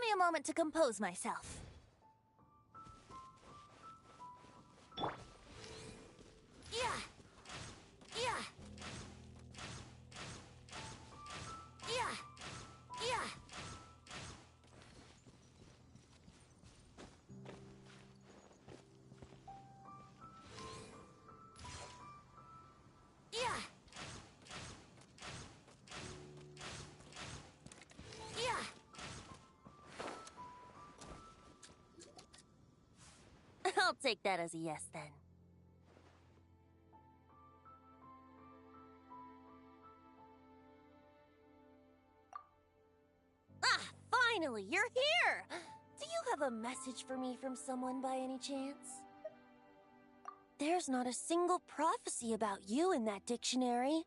me a moment to compose myself. Yeah. Yeah. Yeah. Yeah. Yeah. Yeah. I'll take that as a yes then. Ah, finally, you're here! Do you have a message for me from someone by any chance? There's not a single prophecy about you in that dictionary.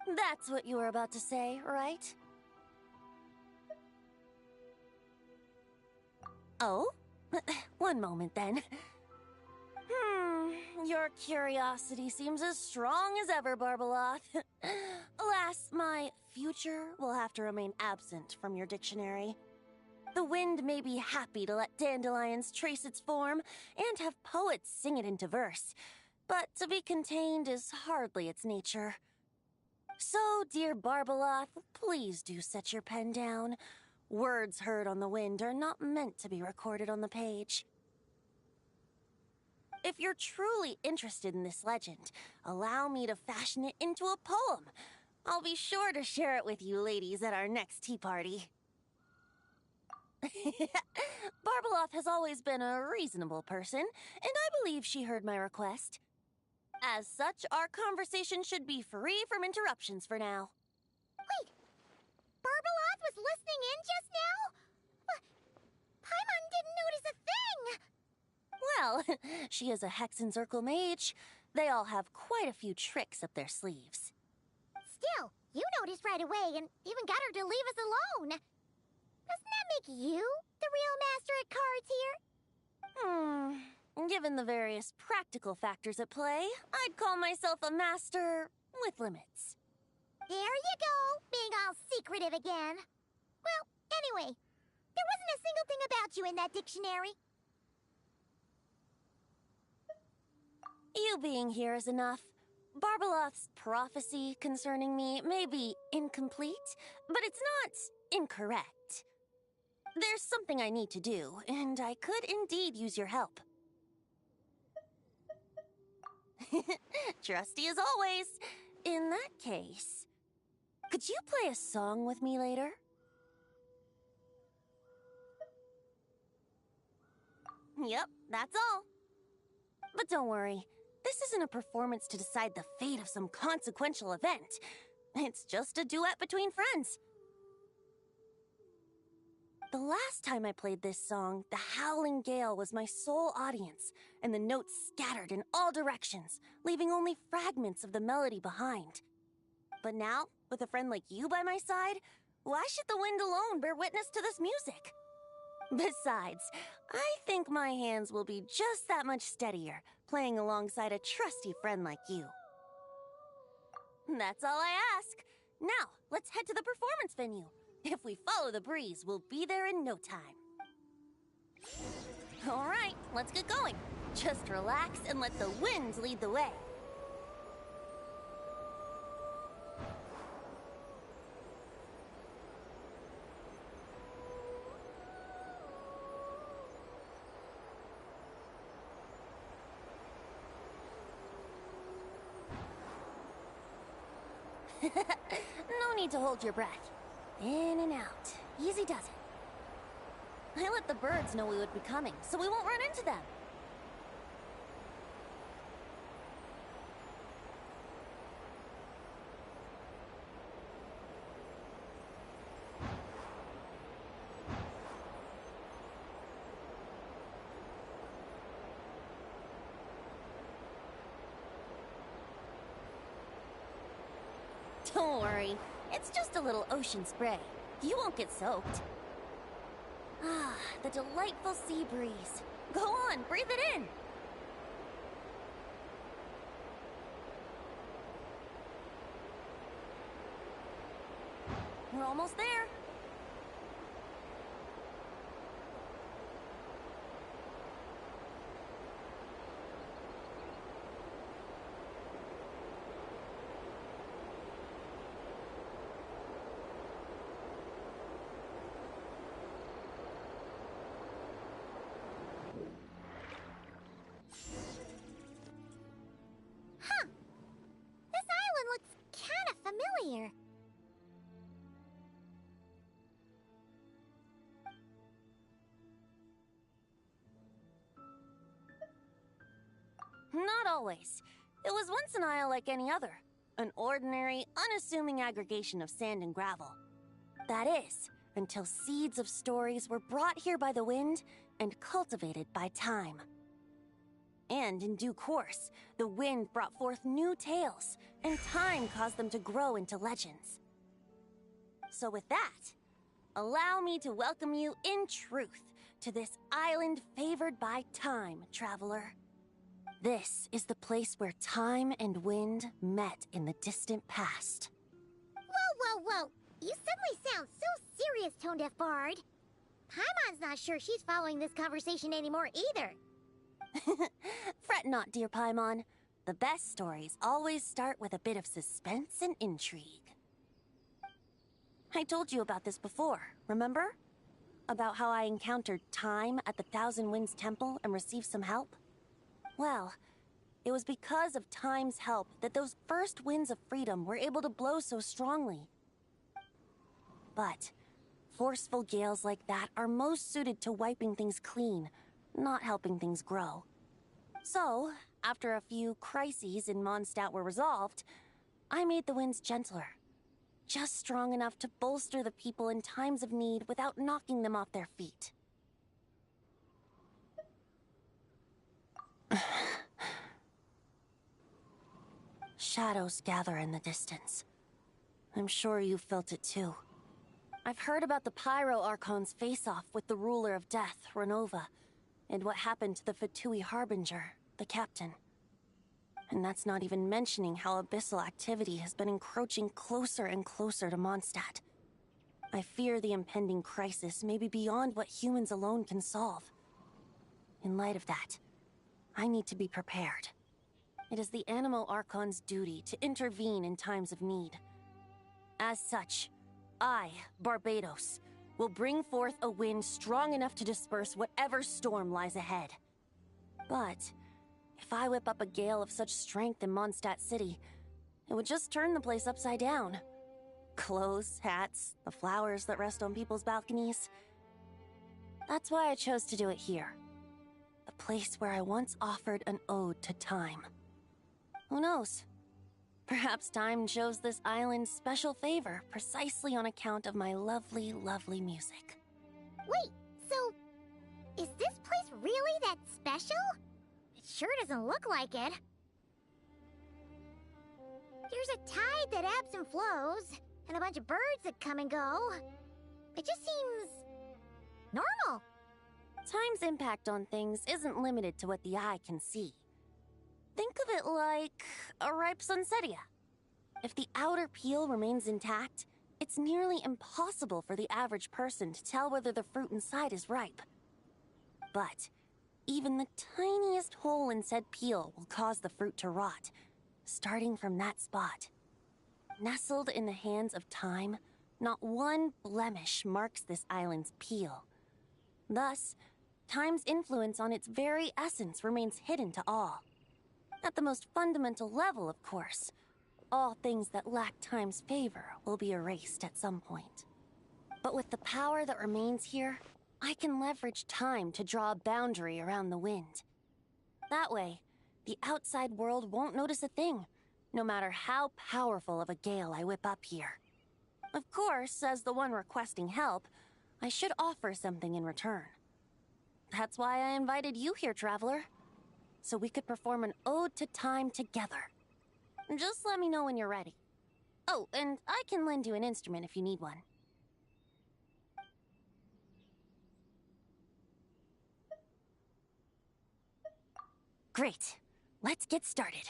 That's what you were about to say, right? Oh? One moment then. Your curiosity seems as strong as ever, Barbeloth. Alas, my future will have to remain absent from your dictionary. The wind may be happy to let dandelions trace its form and have poets sing it into verse, but to be contained is hardly its nature. So, dear Barbeloth, please do set your pen down. Words heard on the wind are not meant to be recorded on the page. If you're truly interested in this legend, allow me to fashion it into a poem. I'll be sure to share it with you ladies at our next tea party. Barbeloth has always been a reasonable person, and I believe she heard my request. As such, our conversation should be free from interruptions for now. Wait, Barbeloth was listening in just now? Paimon didn't notice a thing! Well, she is a Hex and Circle mage. They all have quite a few tricks up their sleeves. Still, you noticed right away and even got her to leave us alone. Doesn't that make you the real master at cards here? Given the various practical factors at play, I'd call myself a master with limits. There you go, being all secretive again. Well, anyway, there wasn't a single thing about you in that dictionary. You being here is enough. Barbeloth's prophecy concerning me may be incomplete, but it's not incorrect. There's something I need to do, and I could indeed use your help. Trusty as always. In that case, could you play a song with me later? Yep, that's all. But don't worry, this isn't a performance to decide the fate of some consequential event. It's just a duet between friends. The last time I played this song, the howling gale was my sole audience, and the notes scattered in all directions, leaving only fragments of the melody behind. But now, with a friend like you by my side, why should the wind alone bear witness to this music? Besides, I think my hands will be just that much steadier, playing alongside a trusty friend like you. That's all I ask. Now, let's head to the performance venue. If we follow the breeze, we'll be there in no time. All right, let's get going. Just relax and let the winds lead the way. No need to hold your breath. In and out. Easy does it. I let the birds know we would be coming, so we won't run into them. Don't worry. It's just a little ocean spray. You won't get soaked. Ah, the delightful sea breeze. Go on, breathe it in. We're almost there. not always. It was once an isle like any other. An ordinary, unassuming aggregation of sand and gravel. That is, until seeds of stories were brought here by the wind and cultivated by time. And in due course, the wind brought forth new tales, and time caused them to grow into legends. So with that, allow me to welcome you in truth to this island favored by time, traveler. This is the place where time and wind met in the distant past. Whoa! You suddenly sound so serious, Tone-Deaf Bard. Paimon's not sure she's following this conversation anymore either. Fret not, dear Paimon. The best stories always start with a bit of suspense and intrigue. I told you about this before, remember? About how I encountered Time at the Thousand Winds Temple and received some help? Well, it was because of Time's help that those first winds of freedom were able to blow so strongly. But forceful gales like that are most suited to wiping things clean, not helping things grow. So, after a few crises in Mondstadt were resolved, I made the winds gentler. Just strong enough to bolster the people in times of need without knocking them off their feet. Shadows gather in the distance. I'm sure you felt it too. I've heard about the Pyro Archon's face-off with the ruler of death, Renova, and what happened to the Fatui Harbinger, the captain. And that's not even mentioning how abyssal activity has been encroaching closer and closer to Mondstadt. I fear the impending crisis may be beyond what humans alone can solve. In light of that, I need to be prepared. It is the Animo Archon's duty to intervene in times of need. As such, I, Barbados, will bring forth a wind strong enough to disperse whatever storm lies ahead. But if I whip up a gale of such strength in Mondstadt City, it would just turn the place upside down. Clothes, hats, the flowers that rest on people's balconies. That's why I chose to do it here. The place where I once offered an ode to time. Who knows? Perhaps time shows this island special favor precisely on account of my lovely, lovely music. Wait, so is this place really that special? It sure doesn't look like it. There's a tide that ebbs and flows, and a bunch of birds that come and go. It just seems normal. Time's impact on things isn't limited to what the eye can see. Think of it like a ripe sunsetia. If the outer peel remains intact, it's nearly impossible for the average person to tell whether the fruit inside is ripe. But even the tiniest hole in said peel will cause the fruit to rot, starting from that spot. Nestled in the hands of time, not one blemish marks this island's peel. Thus, time's influence on its very essence remains hidden to all. At the most fundamental level, of course, all things that lack time's favor will be erased at some point. But with the power that remains here, I can leverage time to draw a boundary around the wind. That way, the outside world won't notice a thing, no matter how powerful of a gale I whip up here. Of course, as the one requesting help, I should offer something in return. That's why I invited you here, traveler. So we could perform an ode to time together. Just let me know when you're ready. Oh, and I can lend you an instrument if you need one. Great. Let's get started.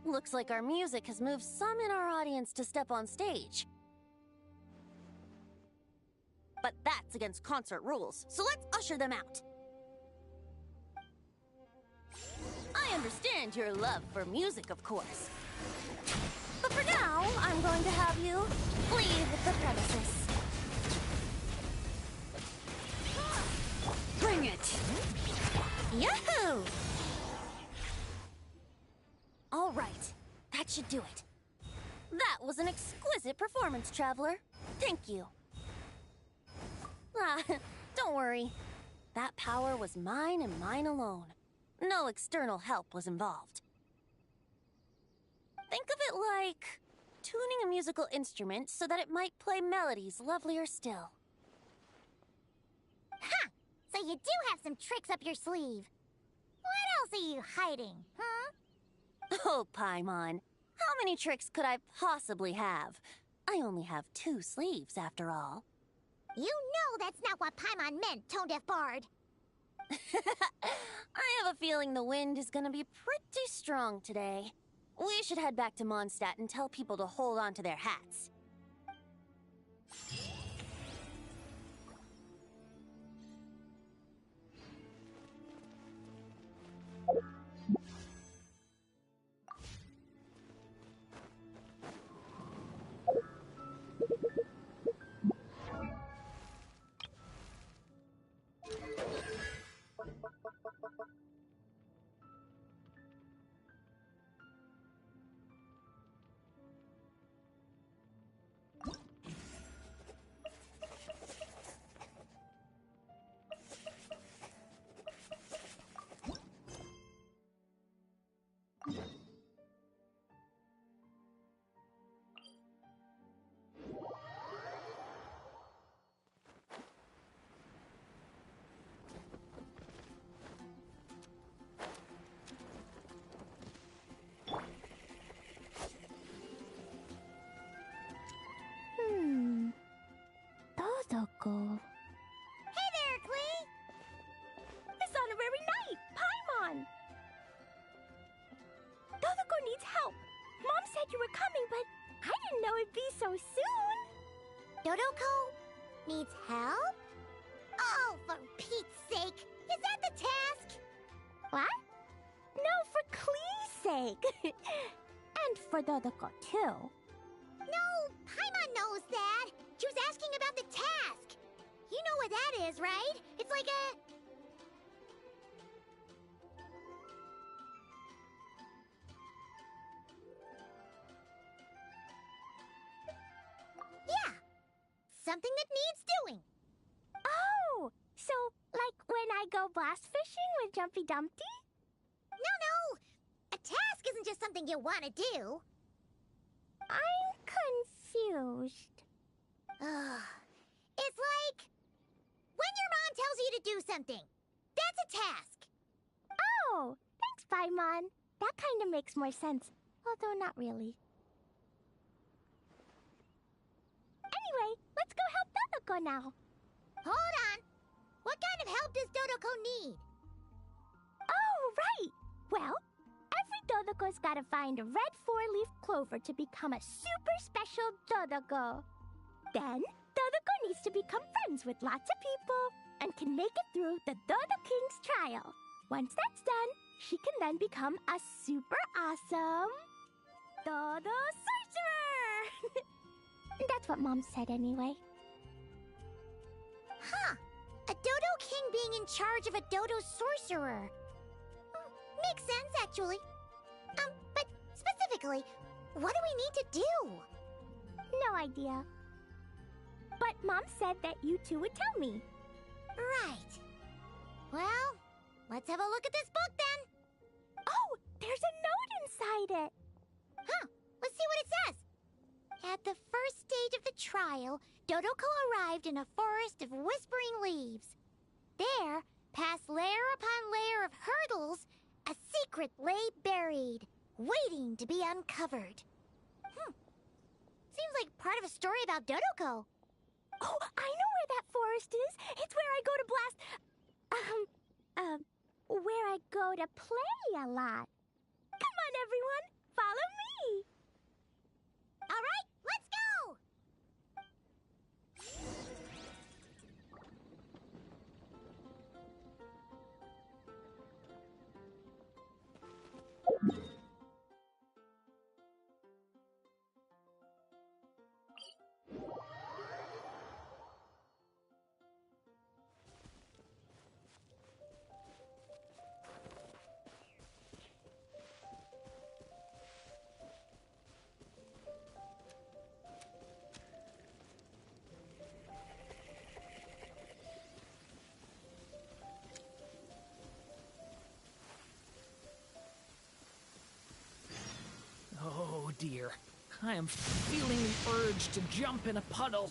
Looks like our music has moved some in our audience to step on stage. But that's against concert rules, so let's usher them out. I understand your love for music, of course. But for now, I'm going to have you leave the premises. Bring it! Yahoo! All right, that should do it. That was an exquisite performance, Traveler. Thank you. Ah, don't worry. That power was mine and mine alone. No external help was involved. Think of it like tuning a musical instrument so that it might play melodies lovelier still. Ha! So you do have some tricks up your sleeve. What else are you hiding, huh? Oh, Paimon. How many tricks could I possibly have? I only have 2 sleeves, after all. You know that's not what Paimon meant, tone-deaf bard. I have a feeling the wind is gonna be pretty strong today. We should head back to Mondstadt and tell people to hold on to their hats. Dodoko. Hey there, Klee! It's honorary night! Paimon! Dodoko needs help. Mom said you were coming, but I didn't know it'd be so soon. Dodoko needs help? Oh, for Pete's sake! Is that the task? What? No, for Klee's sake. And for Dodoko, too. No, Paimon knows that. She was asking about the task. You know what that is, right? It's like a... Yeah, something that needs doing. Oh, so like when I go blast fishing with Jumpy Dumpty? No. A task isn't just something you want to do. I'm confused. Ugh. It's like when your mom tells you to do something. That's a task. Oh, thanks, Paimon. That kind of makes more sense, although not really. Anyway, let's go help Dodoko now. Hold on. What kind of help does Dodoko need? Oh, right. Well, every Dodoko's gotta find a red 4-leaf clover to become a super special Dodoko. Then, Dodoko needs to become friends with lots of people and can make it through the Dodo King's trial. Once that's done, she can then become a super awesome Dodo Sorcerer! That's what Mom said anyway. Huh. A Dodo King being in charge of a Dodo Sorcerer. Makes sense, actually. But specifically, what do we need to do? No idea. But Mom said that you two would tell me. Right. Well, let's have a look at this book then. Oh, there's a note inside it. Huh. Let's see what it says. At the first stage of the trial, Dodoko arrived in a forest of whispering leaves. There, past layer upon layer of hurdles, a secret lay buried, waiting to be uncovered. Seems like part of a story about Dodoko. Oh, I know where that forest is. It's where I go to blast... where I go to play a lot. Come on, everyone. Follow dear. I am feeling the urge to jump in a puddle.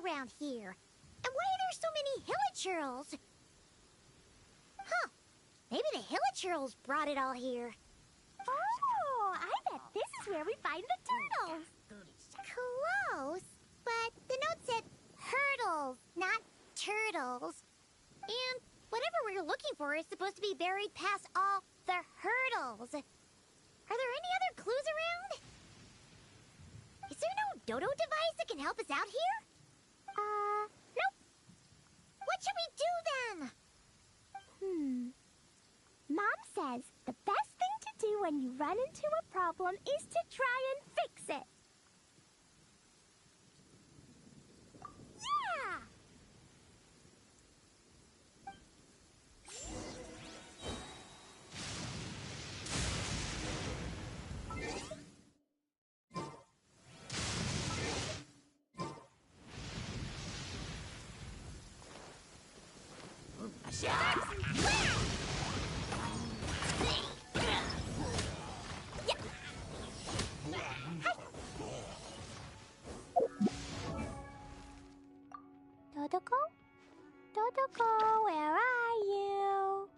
Around here. And why are there so many hilichurls? Huh. Maybe the hilichurls brought it all here. Oh, I bet this is where we find the turtles. Close, but the note said hurdles, not turtles. And whatever we're looking for is supposed to be buried past all the hurdles. Are there any other clues around? Is there no dodo device that can help us out here? Nope. What should we do then? Mom says the best thing to do when you run into a problem is to try and fix it. Yeah! Dodoko? Dodoko, where are you?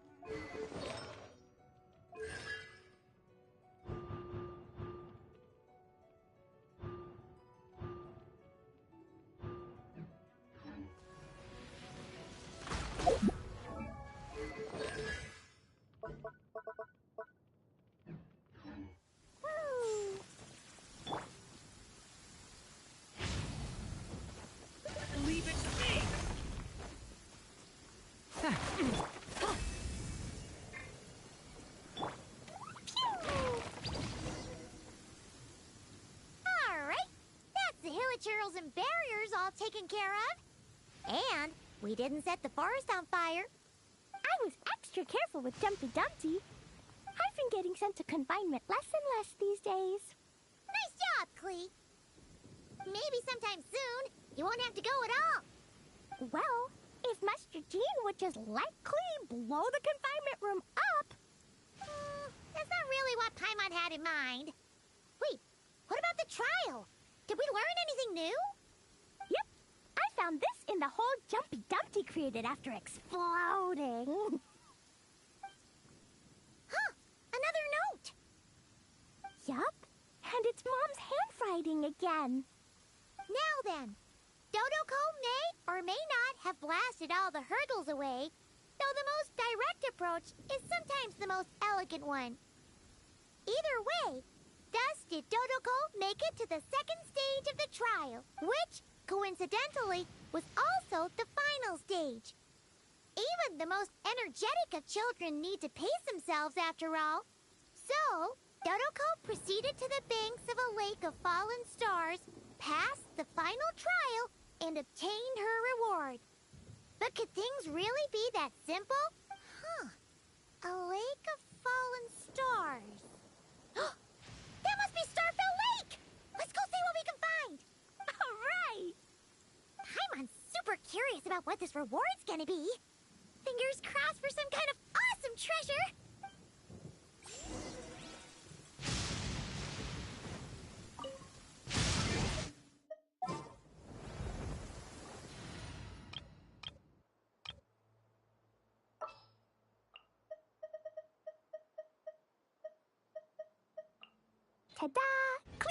Leave it to me! Alright, that's the hilichurls and barriers all taken care of. And we didn't set the forest on fire. I was extra careful with Dumpty Dumpty. I've been getting sent to confinement less and less these days. Nice job, Clee. Maybe sometime soon you won't have to go at all. Well, if Master Jean would just let Clee blow the confinement room up. That's not really what Paimon had in mind. Wait, what about the trial? Did we learn anything new? Yep, I found this in the hole Jumpy Dumpty created after exploding. Huh, another note. Yup, and it's Mom's handwriting again. Now then, Dodoko may or may not have blasted all the hurdles away, though the most direct approach is sometimes the most elegant one. Either way, thus did Dodoko make it to the second stage of the trial, which, coincidentally, was also the final stage. Even the most energetic of children need to pace themselves after all. So, Dodoko proceeded to the banks of a lake of fallen stars, passed the final trial, and obtained her reward. But could things really be that simple? Huh. A lake of fallen stars. That must be Starfell Lake! Let's go see what we can find! All right! Paimon's super curious about what this reward's gonna be. Fingers crossed for some kind of awesome treasure! Ta-da! Clee!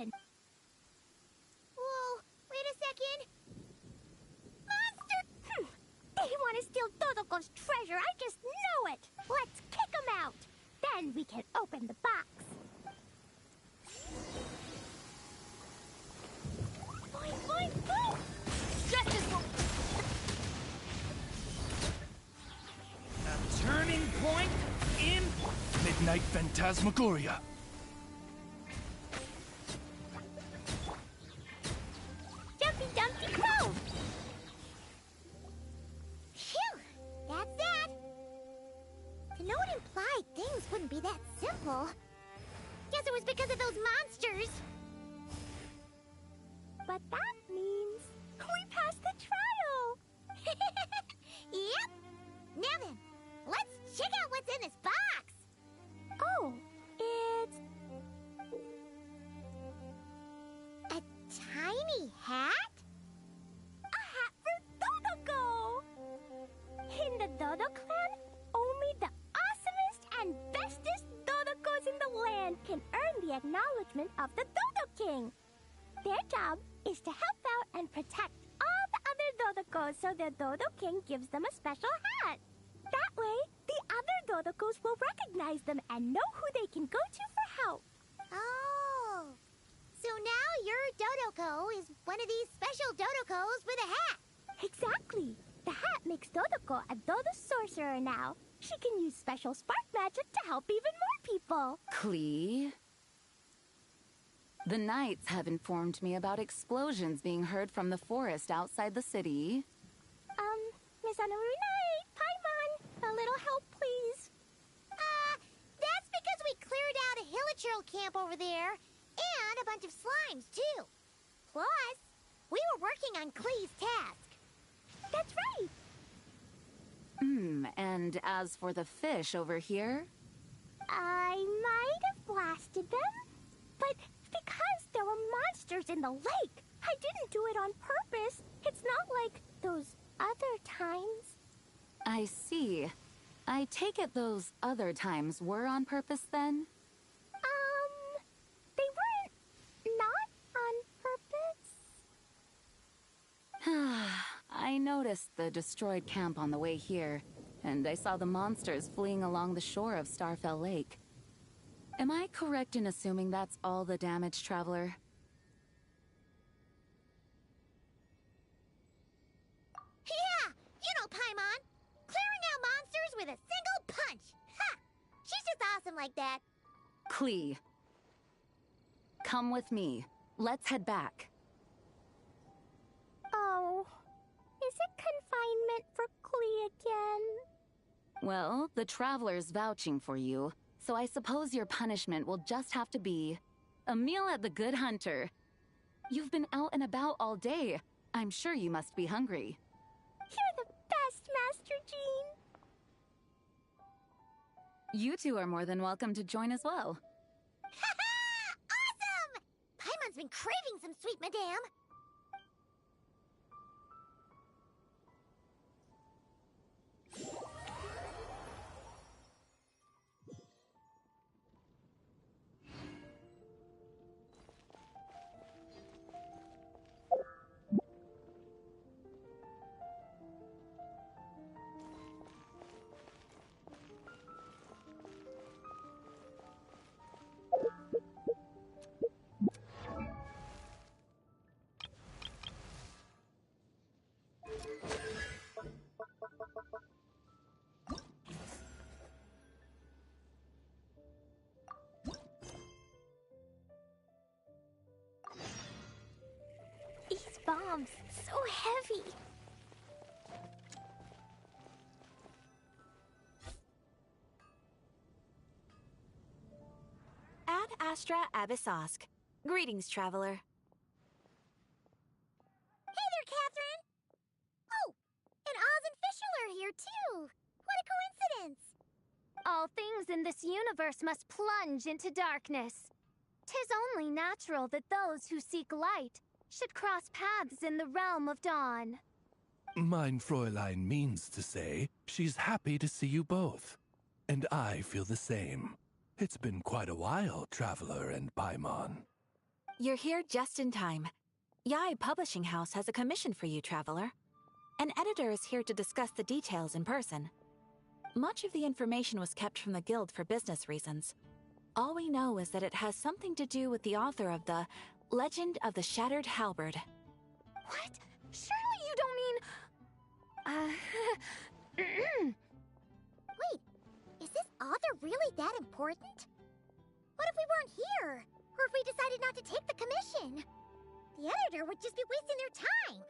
happen. Whoa, wait a second. Monster! They want to steal Dodoko's treasure. I just know it. Let's kick them out. Then we can open the box. Boing, boing, boing. Justice will... A turning point in Midnight Phantasmagoria. Jumpy Dumpty Go! Phew! That's that. To know it implied things wouldn't be that simple. Guess it was because of those monsters. But that means we passed the trial! Yep. Now then, let's check out what's in this box. Oh, it's... A tiny hat? a hat for Dodoko! In the Dodo clan, only the awesomest and bestest Dodokos in the land can earn the acknowledgement of the Dodo King. Their job is to help out and protect all the other Dodokos so the Dodo King gives them a special hat. That way, the other Dodokos will recognize them and know who they can go to for help. Oh. So now your Dodoko is one of these special Dodokos with a hat. Exactly. The hat makes Dodoko a Dodo sorcerer now. She can use special spark magic to help even more people. Klee? The Knights have informed me about explosions being heard from the forest outside the city. Miss Anaruna, Paimon, a little help, please. That's because we cleared out a hilichurl camp over there, and a bunch of slimes, too. Plus, we were working on Klee's task. That's right. And as for the fish over here? I might have blasted them, but because there were monsters in the lake, I didn't do it on purpose. It's not like those other times. I see. I take it those other times were on purpose then? They weren't not on purpose. I noticed the destroyed camp on the way here, and I saw the monsters fleeing along the shore of Starfell Lake. Am I correct in assuming that's all the damage, Traveler? Yeah, you know Paimon. Clearing out monsters with a single punch. Ha! She's just awesome like that. Klee. Come with me. Let's head back. Oh, is it confinement for Klee again? Well, the Traveler's vouching for you, so I suppose your punishment will just have to be a meal at the Good Hunter. You've been out and about all day. I'm sure you must be hungry. You're the best, Master Jean. You two are more than welcome to join as well. Ha-ha! Awesome! Paimon's been craving some sweet madame. These bombs, so heavy. Ad Astra Abyssosk. Greetings, traveler. Hey there, Catherine! Oh, and Oz and Fischl are here, too! What a coincidence! All things in this universe must plunge into darkness. 'Tis only natural that those who seek light should cross paths in the realm of dawn. Mein Fräulein means to say she's happy to see you both. And I feel the same. It's been quite a while, Traveler and Paimon. You're here just in time. Yai Publishing House has a commission for you, traveler. An editor is here to discuss the details in person. Much of the information was kept from the guild for business reasons. All we know is that it has something to do with the author of the Legend of the Shattered Halberd. What? Surely you don't mean... Wait, is this author really that important? What if we weren't here? Or if we decided not to take the commission? The editor would just be wasting their time.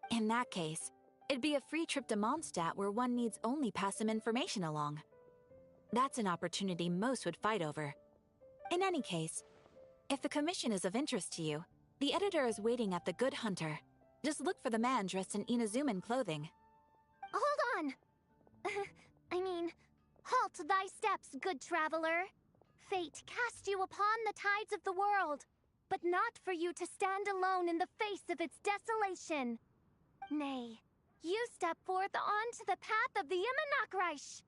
In that case, it'd be a free trip to Mondstadt where one needs only pass some information along. That's an opportunity most would fight over. In any case, if the commission is of interest to you, the editor is waiting at the Good Hunter. Just look for the man dressed in Inazuman clothing. Hold on! Halt thy steps, good traveler. Fate cast you upon the tides of the world, but not for you to stand alone in the face of its desolation. Nay, you step forth onto the path of the Immenachreich.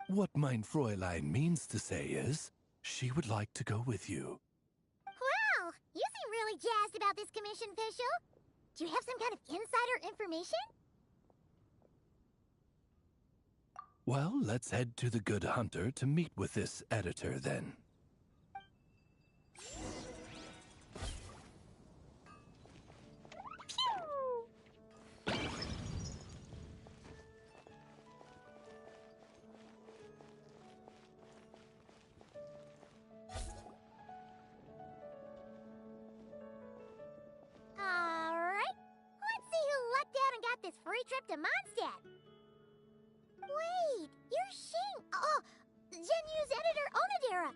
What mein Fräulein means to say is, she would like to go with you. Wow, you seem really jazzed about this commission, Fischl. Do you have some kind of insider information? Well, let's head to the Good Hunter to meet with this editor then. Alright, let's see who lucked out and got this free trip to Mondstadt. Wait, you're Xing. Oh, Genyu's editor, Onodera.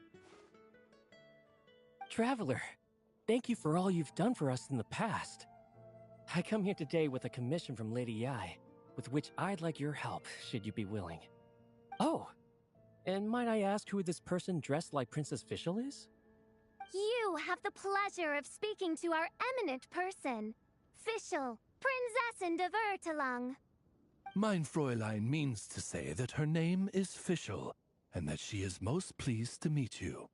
Traveler, thank you for all you've done for us in the past. I come here today with a commission from Lady Yai, with which I'd like your help, should you be willing. Oh, and might I ask who this person dressed like Princess Fischl is? You have the pleasure of speaking to our eminent person, Fischl, Prinzessin de Vertalang. Mein Fräulein means to say that her name is Fischl, and that she is most pleased to meet you.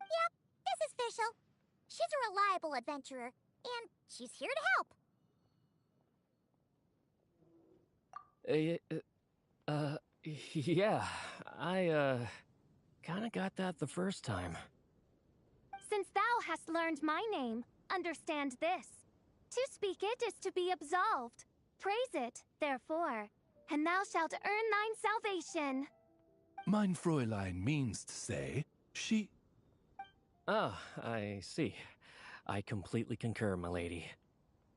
Yep, this is Fischl. She's a reliable adventurer, and she's here to help. Yeah, I, kinda got that the first time. Since thou hast learned my name, understand this. To speak it is to be absolved. Praise it, therefore, and thou shalt earn thine salvation. Mein Fräulein means to say, she... Ah, I see. I completely concur, milady.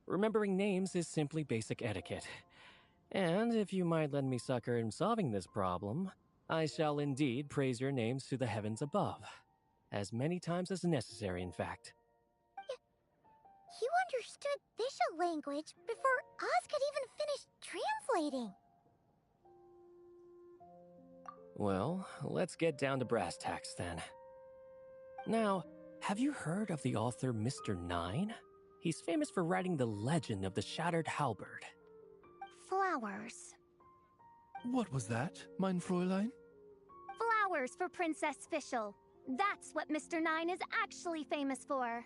Remembering names is simply basic etiquette. And if you might lend me succor in solving this problem, I shall indeed praise your names to the heavens above. As many times as necessary, in fact. You understood Fischl language before Oz could even finish translating. Well, let's get down to brass tacks then. Now, have you heard of the author Mr. Nine? He's famous for writing the legend of the Shattered Halberd. Flowers. What was that, mein Fräulein? Flowers for Princess Fischl. That's what Mr. Nine is actually famous for.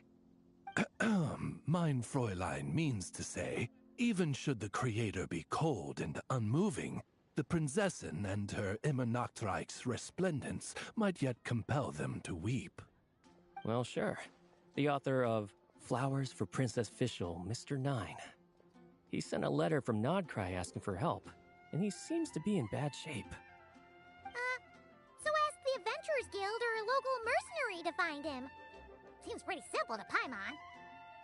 Mein Fräulein means to say, even should the creator be cold and unmoving, the Prinzessin and her Immenachreich's resplendence might yet compel them to weep. Well, sure. The author of Flowers for Princess Fischl, Mr. Nine. He sent a letter from Nodcry asking for help, and he seems to be in bad shape. So ask the Adventurers Guild or a local mercenary to find him. Seems pretty simple to Paimon.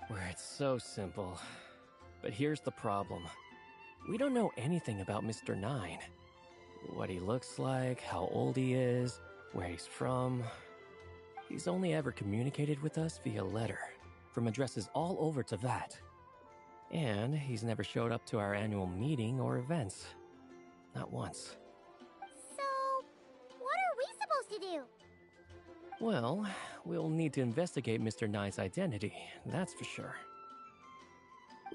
Where it's so simple. But here's the problem. We don't know anything about Mr. Nine. What he looks like, how old he is, where he's from. He's only ever communicated with us via letter, from addresses all over Teyvat. And he's never showed up to our annual meeting or events. Not once. So, what are we supposed to do? Well, we'll need to investigate Mr. Nine's identity, that's for sure.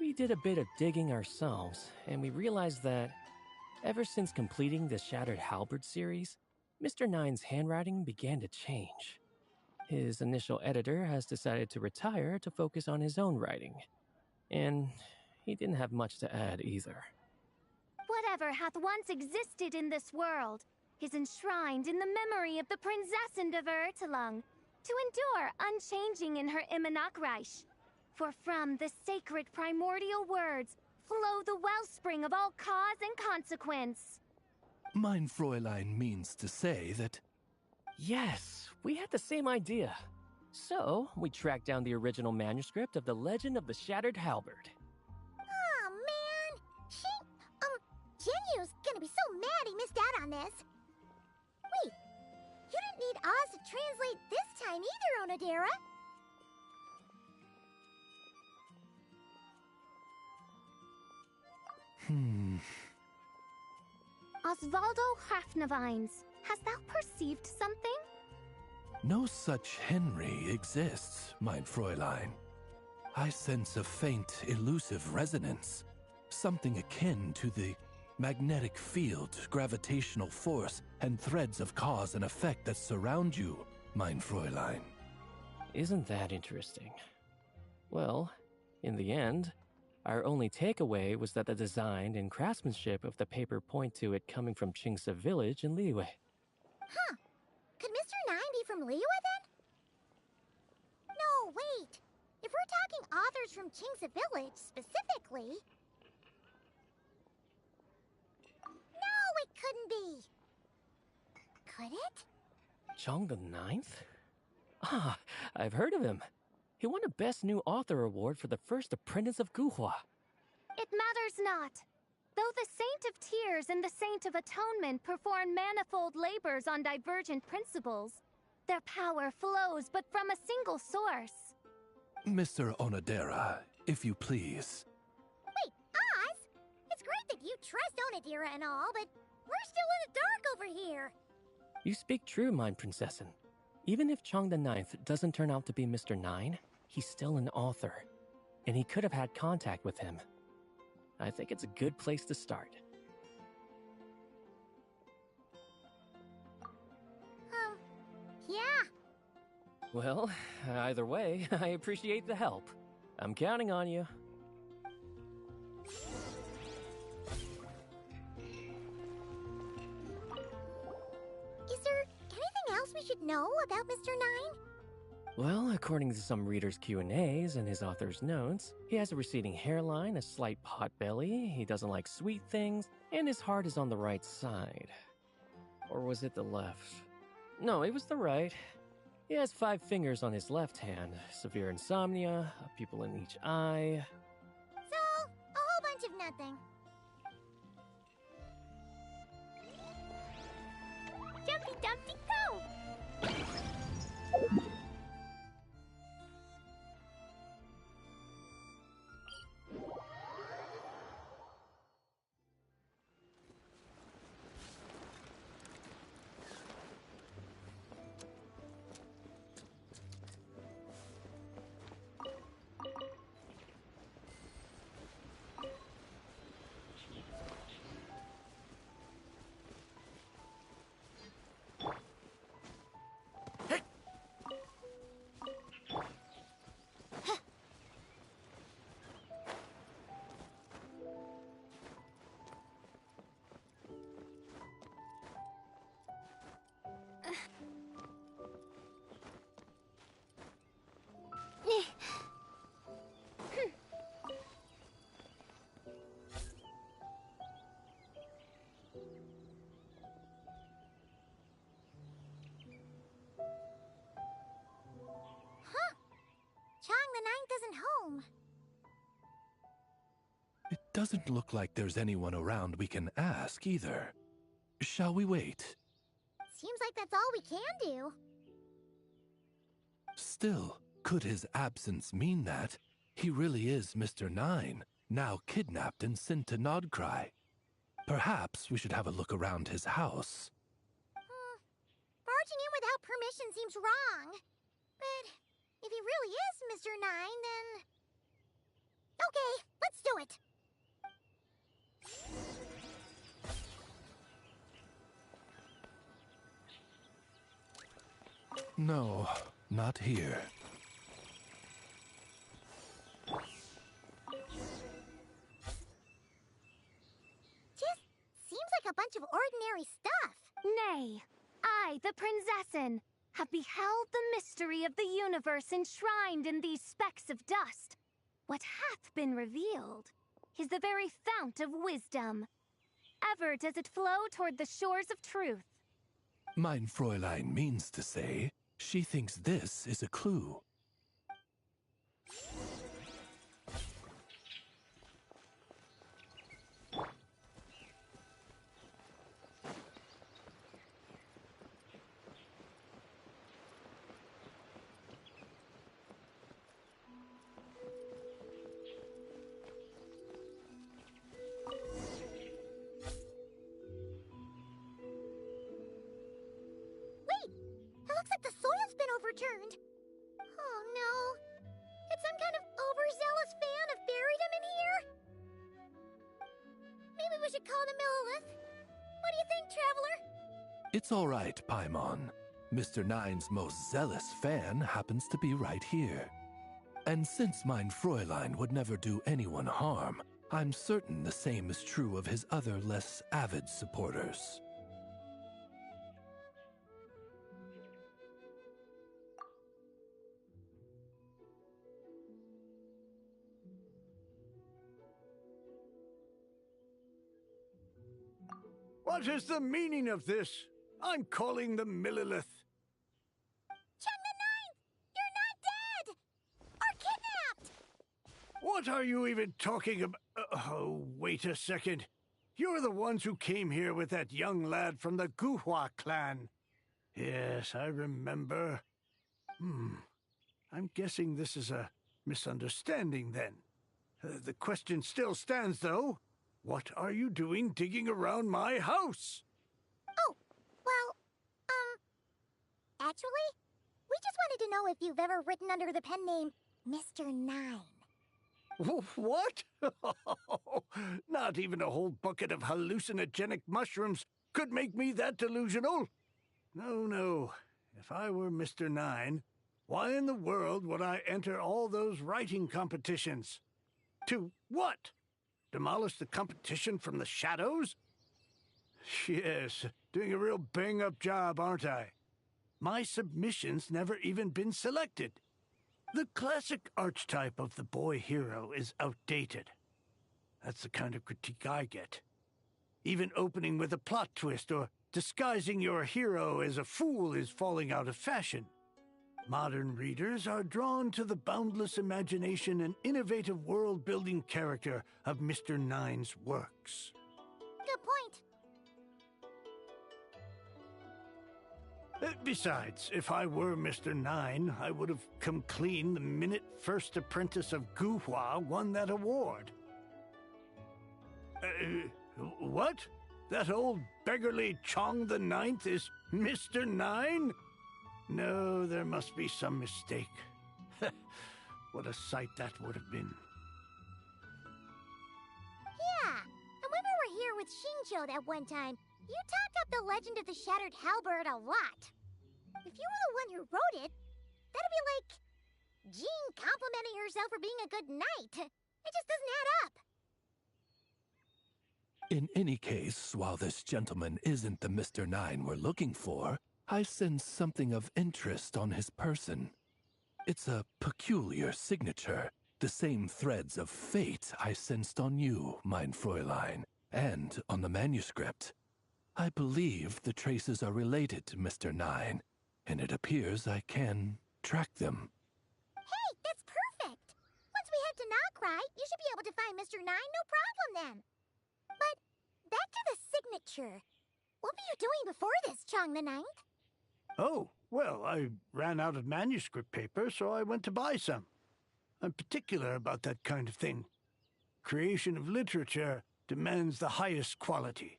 We did a bit of digging ourselves, and we realized that ever since completing the Shattered Halberd series, Mr. Nine's handwriting began to change. His initial editor has decided to retire to focus on his own writing. And he didn't have much to add either. Whatever hath once existed in this world is enshrined in the memory of the Prinzessin of Ertelung, to endure unchanging in her Immanakreich. For from the sacred primordial words flow the wellspring of all cause and consequence. Mein Fräulein means to say that... Yes, we had the same idea. So, we tracked down the original manuscript of The Legend of the Shattered Halberd. Aw, man! Genyu's gonna be so mad he missed out on this. Wait, you didn't need Oz to translate this time either, Onodera. Osvaldo Hafnavines, hast thou perceived something? No such Henry exists, mein Fräulein. I sense a faint, elusive resonance. Something akin to the magnetic field, gravitational force, and threads of cause and effect that surround you, mein Fräulein. Isn't that interesting? Well, in the end, our only takeaway was that the design and craftsmanship of the paper point to it coming from Qingce village in Liyue. Huh. Could Mr. Nine be from Liyue then? No, wait. If we're talking authors from Qingce village specifically... No, it couldn't be. Could it? Chong the Ninth? Ah, I've heard of him. He won a Best New Author award for the first apprentice of Guhua. It matters not. Though the Saint of Tears and the Saint of Atonement perform manifold labors on divergent principles, their power flows but from a single source. Mr. Onodera, if you please. Wait, Oz? It's great that you trust Onodera and all, but we're still in the dark over here. You speak true, mein Prinzessin. Even if Chong the Ninth doesn't turn out to be Mr. Nine, he's still an author, and he could have had contact with him. I think it's a good place to start. Yeah. Well, either way, I appreciate the help. I'm counting on you. Is there anything else we should know about Mr. Nine? Well, according to some readers' Q&As and his author's notes, he has a receding hairline, a slight pot belly, he doesn't like sweet things, and his heart is on the right side. Or was it the left? No, it was the right. He has 5 fingers on his left hand, severe insomnia, a pupil in each eye. So, a whole bunch of nothing. Jumpy Dumpty Go! Chong the Ninth isn't home. It doesn't look like there's anyone around we can ask either. Shall we wait? Seems like that's all we can do. Still, could his absence mean that he really is Mr. Nine, now kidnapped and sent to Nodcry? Perhaps we should have a look around his house. Barging in without permission seems wrong. But if he really is Mr. Nine, then... Okay, let's do it. No, Not here. Just seems like a bunch of ordinary stuff. Nay, I, the Princessin, have beheld the mystery of the universe enshrined in these specks of dust. What hath been revealed is the very fount of wisdom. Ever does it flow toward the shores of truth. Mein Fräulein means to say, she thinks this is a clue. Overturned. Oh no. Did some kind of overzealous fan have buried him in here? Maybe we should call him Millilith. What do you think, Traveler? It's all right, Paimon. Mr. Nine's most zealous fan happens to be right here. And since mein Fräulein would never do anyone harm, I'm certain the same is true of his other less avid supporters. What is the meaning of this? I'm calling them Millilith. Chung the Ninth! You're not dead! Or kidnapped! What are you even talking about? Oh, wait a second. You're the ones who came here with that young lad from the Guhua clan. Yes, I remember. I'm guessing this is a misunderstanding then. The question still stands, though. What are you doing digging around my house? Oh, well, actually, we just wanted to know if you've ever written under the pen name Mr. Nine. What? Not even a whole bucket of hallucinogenic mushrooms could make me that delusional. No. If I were Mr. Nine, why in the world would I enter all those writing competitions? To what? Demolish the competition from the shadows? Yes, doing a real bang-up job, aren't I? My submission's never even been selected. The classic archetype of the boy hero is outdated. That's the kind of critique I get. Even opening with a plot twist or disguising your hero as a fool is falling out of fashion. Modern readers are drawn to the boundless imagination and innovative world-building character of Mr. Nine's works. Good point. Besides, if I were Mr. Nine, I would have come clean the minute First Apprentice of Guhua won that award. What? That old beggarly Chong the Ninth is Mr. Nine? No, there must be some mistake. What a sight that would have been. Yeah, and when we were here with Xingqiu that one time, you talked up the legend of the Shattered Halberd a lot. If you were the one who wrote it, that'd be like Jean complimenting herself for being a good knight. It just doesn't add up. In any case, while this gentleman isn't the Mr. Nine we're looking for, I sense something of interest on his person. It's a peculiar signature, the same threads of fate I sensed on you, mein Fräulein, and on the manuscript. I believe the traces are related to Mr. Nine, and it appears I can track them. Hey, that's perfect! Once we head to Nokrai, you should be able to find Mr. Nine, no problem then. But back to the signature. What were you doing before this, Chong the Ninth? Oh, well, I ran out of manuscript paper, so I went to buy some. I'm particular about that kind of thing. Creation of literature demands the highest quality.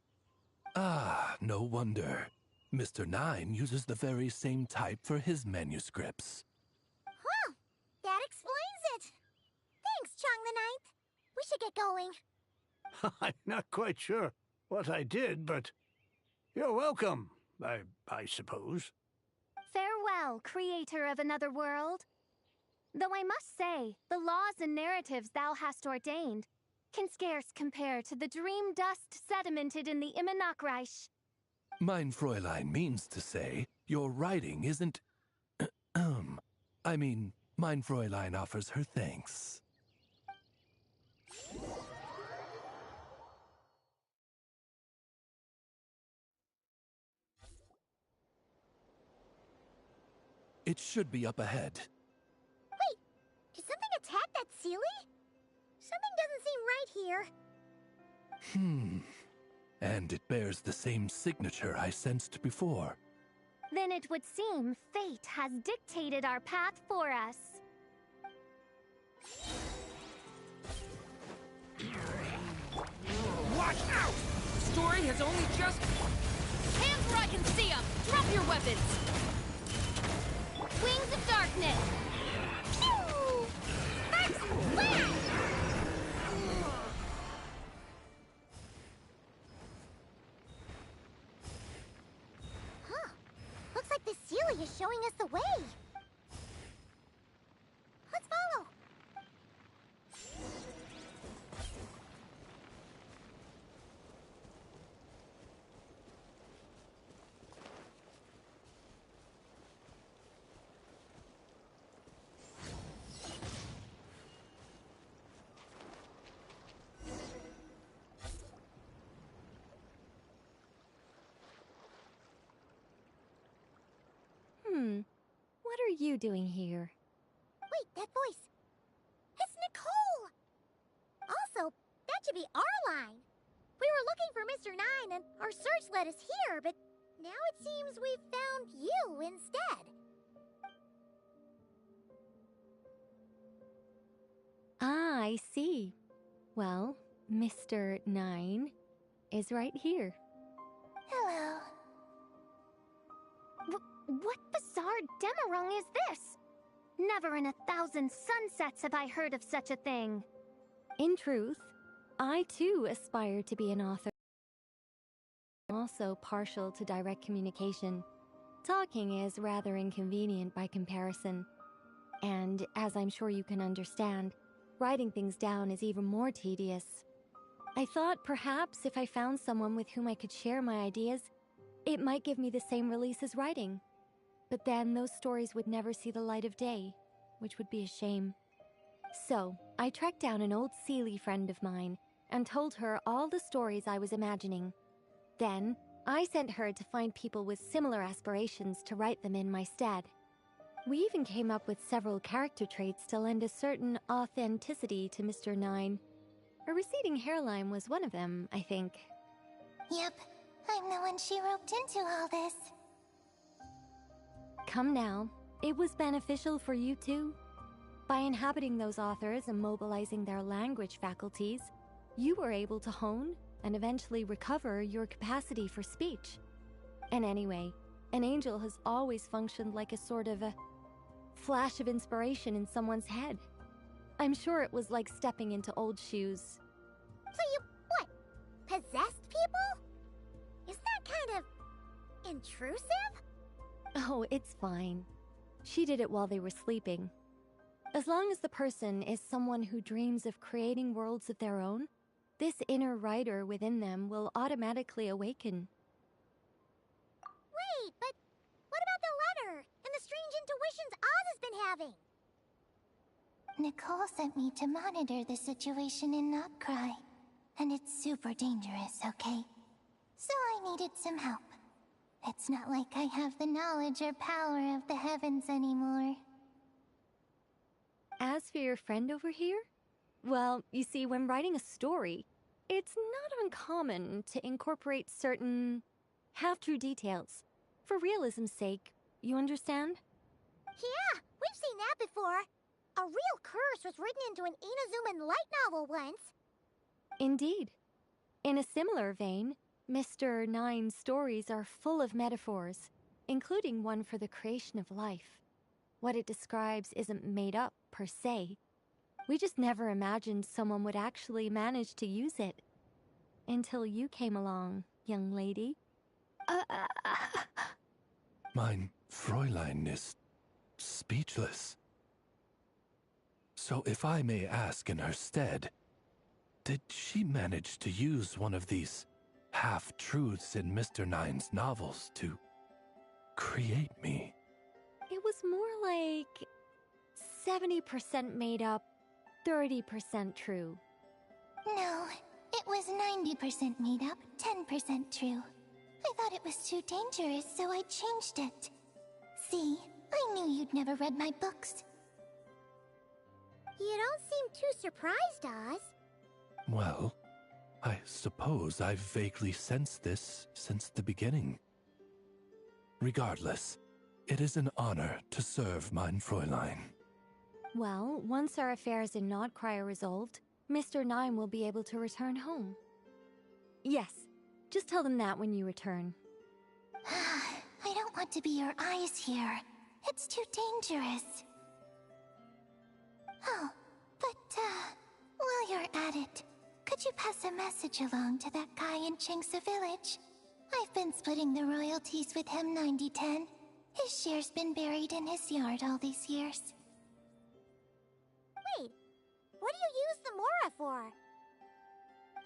Ah, no wonder. Mr. Nine uses the very same type for his manuscripts. Well, that explains it. Thanks, Chong the Ninth. We should get going. I'm not quite sure what I did, but you're welcome, I suppose. Farewell, well, creator of another world. Though I must say, the laws and narratives thou hast ordained can scarce compare to the dream dust sedimented in the Immenachreich. Mein Fräulein means to say, your writing isn't... Mein Fräulein offers her thanks. It should be up ahead. Wait, did something attack that Sealy? Something doesn't seem right here. And it bears the same signature I sensed before. Then it would seem fate has dictated our path for us. Watch out! The story has only just... Hands where I can see them! Drop your weapons! Wings of Darkness! Pew! First blast! Huh. Looks like the Sealy is showing us the way. Let's follow. What are you doing here? Wait, that voice. It's Nicole! Also, that should be our line. We were looking for Mr. Nine and our search led us here, but now it seems we've found you instead. Ah, I see. Well, Mr. Nine is right here. Hello. What bizarre Demerung is this? Never in 1,000 sunsets have I heard of such a thing. In truth, I too aspire to be an author. I'm also partial to direct communication. Talking is rather inconvenient by comparison. And as I'm sure you can understand, writing things down is even more tedious. I thought perhaps if I found someone with whom I could share my ideas, it might give me the same release as writing. But then those stories would never see the light of day, which would be a shame. So, I tracked down an old Sealy friend of mine and told her all the stories I was imagining. Then, I sent her to find people with similar aspirations to write them in my stead. We even came up with several character traits to lend a certain authenticity to Mr. Nine. A receding hairline was one of them, I think. Yep, I'm the one she roped into all this. Come now, it was beneficial for you too. By inhabiting those authors and mobilizing their language faculties, you were able to hone and eventually recover your capacity for speech. And anyway, an angel has always functioned like a sort of a flash of inspiration in someone's head. I'm sure it was like stepping into old shoes. So you, what, possessed people? Is that kind of intrusive? Oh, it's fine. She did it while they were sleeping. As long as the person is someone who dreams of creating worlds of their own, this inner writer within them will automatically awaken. Wait, but what about the letter and the strange intuitions Oz has been having? Nicole sent me to monitor the situation in Notcry, and it's super dangerous, okay? So I needed some help. It's not like I have the knowledge or power of the heavens anymore. As for your friend over here? Well, you see, when writing a story, it's not uncommon to incorporate certain half-true details. For realism's sake, you understand? Yeah, we've seen that before. A real curse was written into an Inazuman light novel once. Indeed. In a similar vein, Mr. Nine's stories are full of metaphors, including one for the creation of life. What it describes isn't made up, per se. We just never imagined someone would actually manage to use it. Until you came along, young lady. Mein Fräulein is speechless. So if I may ask in her stead, did she manage to use one of these half-truths in Mr. Nine's novels to create me? It was more like 70% made up, 30% true. No, it was 90% made up, 10% true. I thought it was too dangerous, so I changed it. See, I knew you'd never read my books. You don't seem too surprised, Oz. Well, I suppose I've vaguely sensed this since the beginning. Regardless, it is an honor to serve mein Fräulein. Well, once our affairs in Nodcry are resolved, Mr. Nine will be able to return home. Yes, just tell them that when you return. I don't want to be your eyes here. It's too dangerous. Oh, but, while you're at it, could you pass a message along to that guy in Chengsa village? I've been splitting the royalties with him 90-10. His share's been buried in his yard all these years. Wait, what do you use the Mora for?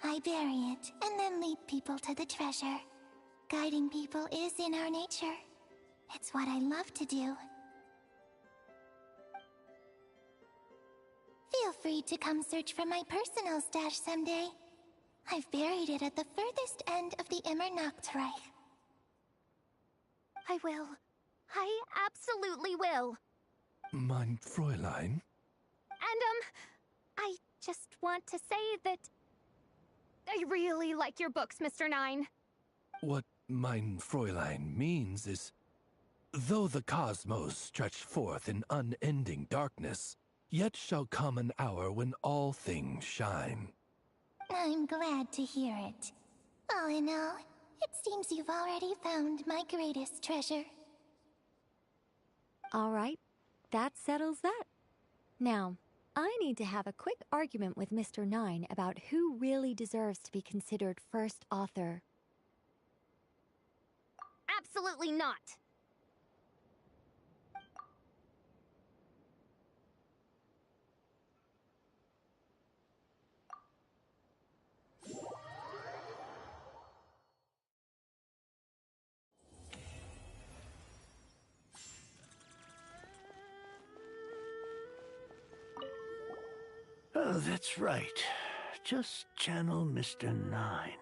I bury it, and then lead people to the treasure. Guiding people is in our nature. It's what I love to do. Feel free to come search for my personal stash someday. I've buried it at the furthest end of the Immernachtreich. I will. I absolutely will. Mein Fräulein? And, I just want to say that I really like your books, Mr. Nine. What mein Fräulein means is, though the cosmos stretch forth in unending darkness, yet shall come an hour when all things shine. I'm glad to hear it. All in all, it seems you've already found my greatest treasure. All right, that settles that. Now, I need to have a quick argument with Mr. Nine about who really deserves to be considered first author. Absolutely not. Oh, that's right. Just channel Mr. Nine.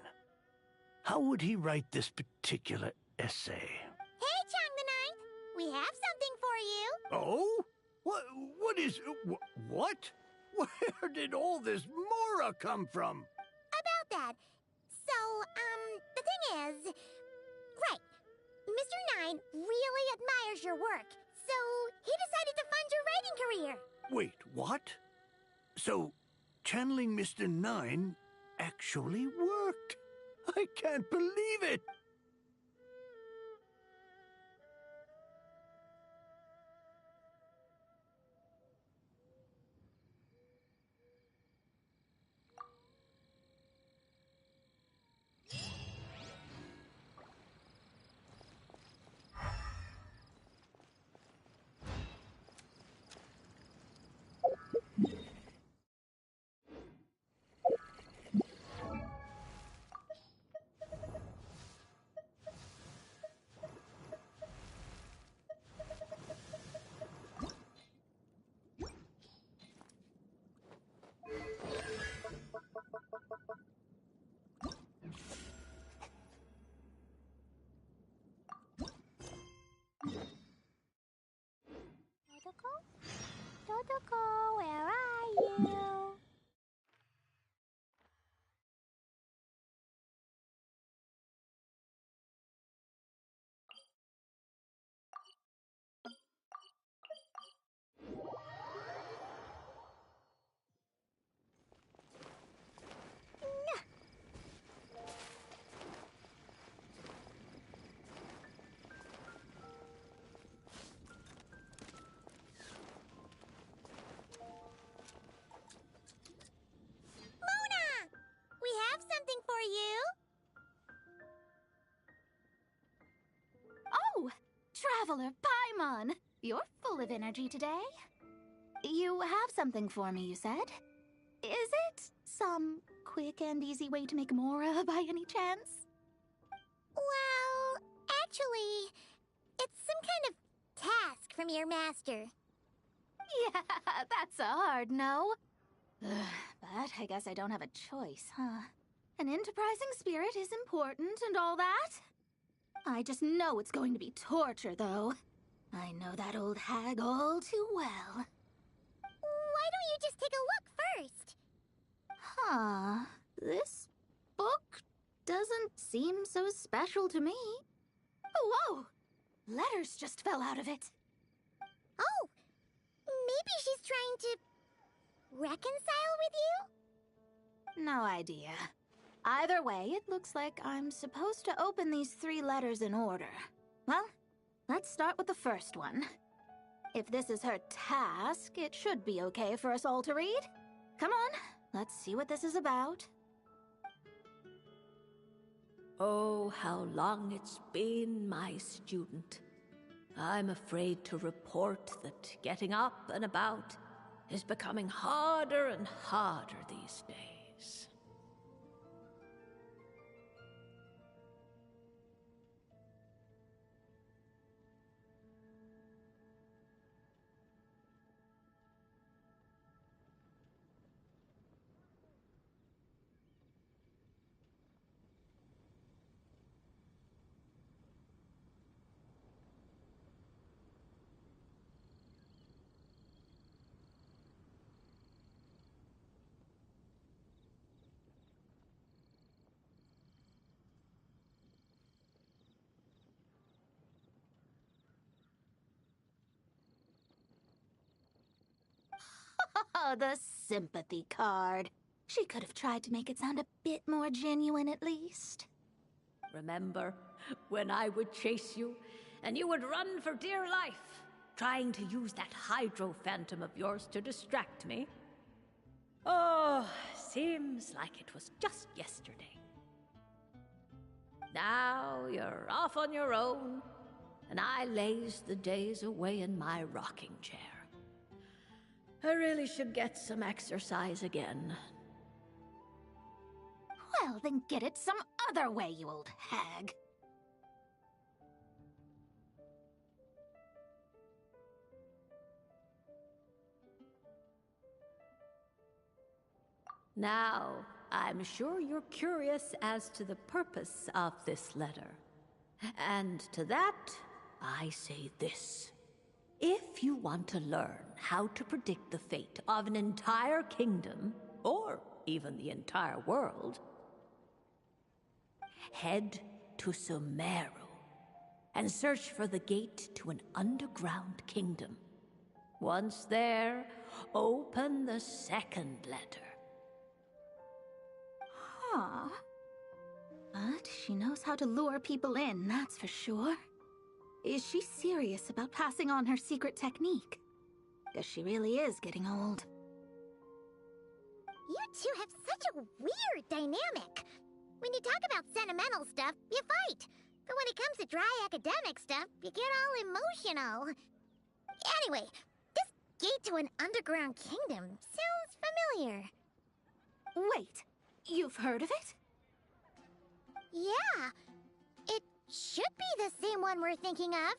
How would he write this particular essay? Hey, Chang the Ninth! We have something for you! Oh? What is... what? Where did all this Mora come from? About that. So, the thing is... Right. Mr. Nine really admires your work, so he decided to fund your writing career. Wait, what? So, channeling Mr. Nine actually worked. I can't believe it. Traveler Paimon! You're full of energy today. You have something for me, you said? Is it some quick and easy way to make Mora by any chance? Well, actually, it's some kind of task from your master. Yeah, that's a hard no. But I guess I don't have a choice, huh? An enterprising spirit is important and all that. I just know it's going to be torture, though. I know that old hag all too well. Why don't you just take a look first? Huh. This book doesn't seem so special to me. Whoa! Letters just fell out of it. Oh! Maybe she's trying to reconcile with you? No idea. Either way, it looks like I'm supposed to open these 3 letters in order. Well, let's start with the first one. If this is her task, it should be okay for us all to read. Come on, let's see what this is about. Oh, how long it's been, my student. I'm afraid to report that getting up and about is becoming harder and harder these days. Oh, the sympathy card. She could have tried to make it sound a bit more genuine at least. Remember when I would chase you and you would run for dear life, trying to use that hydro phantom of yours to distract me? Oh, seems like it was just yesterday. Now you're off on your own, and I laze the days away in my rocking chair. I really should get some exercise again. Well, then get it some other way, you old hag. Now, I'm sure you're curious as to the purpose of this letter. And to that, I say this. If you want to learn how to predict the fate of an entire kingdom, or even the entire world, head to Sumeru and search for the gate to an underground kingdom. Once there, open the second letter. Huh. But she knows how to lure people in, that's for sure. Is she serious about passing on her secret technique? Guess she really is getting old. You two have such a weird dynamic. When you talk about sentimental stuff, you fight. But when it comes to dry academic stuff, you get all emotional. Anyway, this gate to an underground kingdom sounds familiar. Wait, you've heard of it? Yeah. It should be the same one we're thinking of.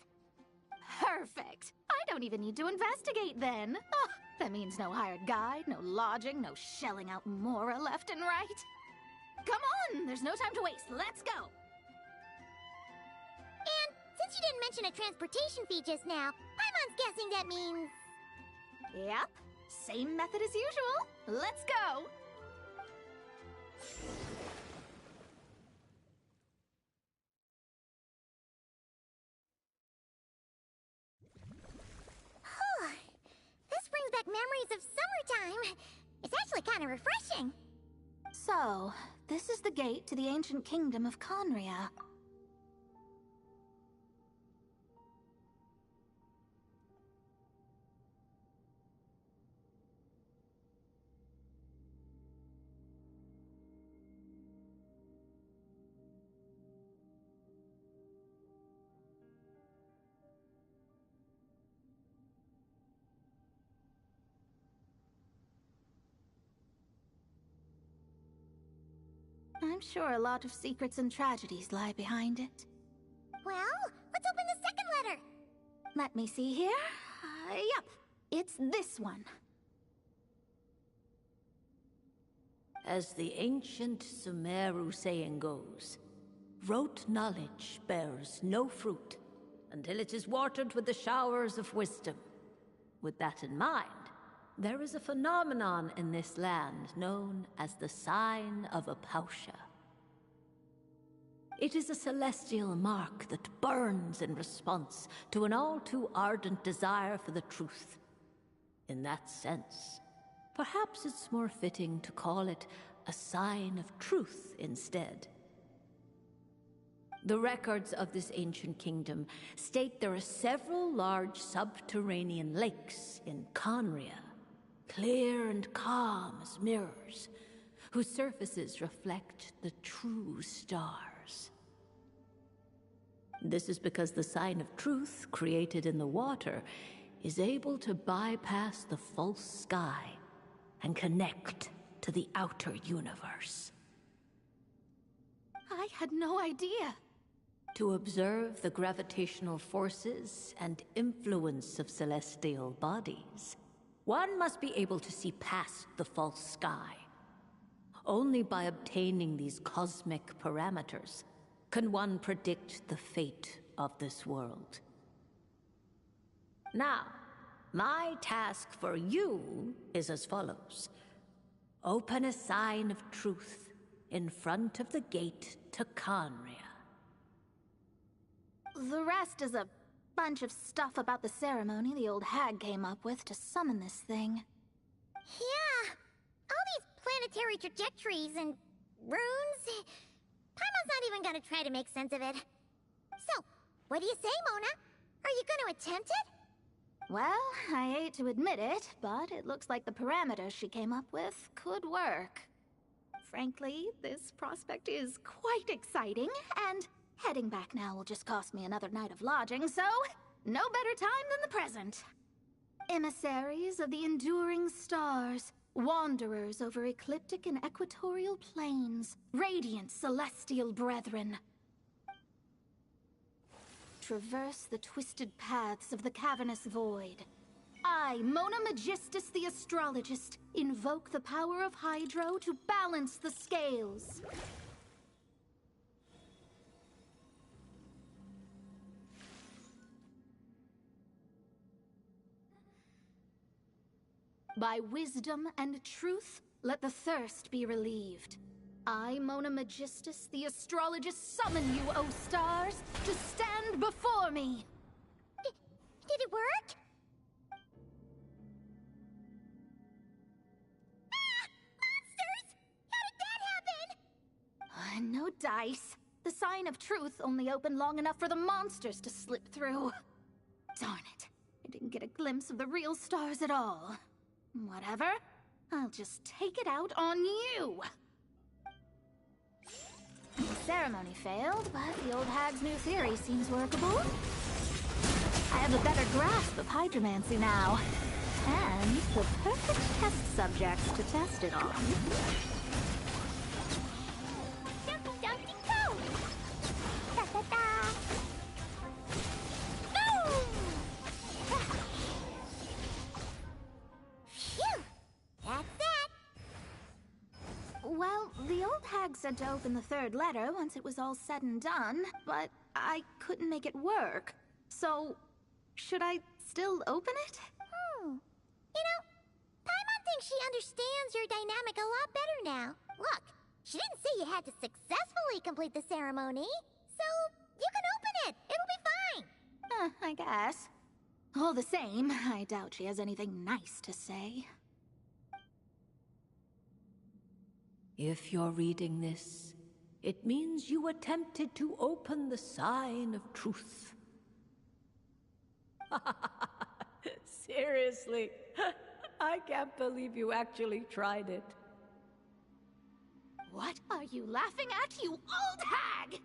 Perfect. I don't even need to investigate then. Oh, that means no hired guide, no lodging, no shelling out Mora left and right. Come on, there's no time to waste. Let's go. And since you didn't mention a transportation fee just now, Paimon's guessing that means... Yep, same method as usual. Let's go. This brings back memories of summertime. It's actually kind of refreshing. So, this is the gate to the ancient kingdom of Conria. I'm sure a lot of secrets and tragedies lie behind it. Well, let's open the second letter. Let me see here. Yep, it's this one. As the ancient Sumeru saying goes, rote knowledge bears no fruit until it is watered with the showers of wisdom. With that in mind, there is a phenomenon in this land known as the Sign of Apausha. It is a celestial mark that burns in response to an all too ardent desire for the truth. In that sense, perhaps it's more fitting to call it a sign of truth instead. The records of this ancient kingdom state there are several large subterranean lakes in Conria, clear and calm as mirrors, whose surfaces reflect the true stars. This is because the sign of truth created in the water is able to bypass the false sky and connect to the outer universe. I had no idea. To observe the gravitational forces and influence of celestial bodies, one must be able to see past the false sky. Only by obtaining these cosmic parameters can one predict the fate of this world. Now, my task for you is as follows. Open a sign of truth in front of the gate to Conria. The rest is a bunch of stuff about the ceremony the old hag came up with to summon this thing. Yeah, all these planetary trajectories and runes. Paimon's not even gonna try to make sense of it. So, what do you say, Mona? Are you gonna attempt it? Well, I hate to admit it, but it looks like the parameters she came up with could work. Frankly, this prospect is quite exciting, and heading back now will just cost me another night of lodging, so no better time than the present. Emissaries of the enduring stars, wanderers over ecliptic and equatorial planes, radiant celestial brethren. Traverse the twisted paths of the cavernous void. I, Mona Magistus the Astrologist, invoke the power of Hydro to balance the scales. By wisdom and truth, let the thirst be relieved. I, Mona Magistus, the Astrologist, summon you, O stars, to stand before me! Did it work? Ah! Monsters! How did that happen? No dice. The sign of truth only opened long enough for the monsters to slip through. Darn it. I didn't get a glimpse of the real stars at all. Whatever. I'll just take it out on you! The ceremony failed, but the old hag's new theory seems workable. I have a better grasp of hydromancy now. And the perfect test subjects to test it on. Dumpty Dumpty Go! Da da da! Boom! Phew! That's that! Well, the old hag said to open the third letter once it was all said and done, but I couldn't make it work. So, should I still open it? You know, Paimon thinks she understands your dynamic a lot better now. Look, she didn't say you had to successfully complete the ceremony, so you can open it. It'll be fine. I guess. All the same, I doubt she has anything nice to say. If you're reading this, it means you attempted to open the sign of truth. Seriously, I can't believe you actually tried it. What are you laughing at, you old hag?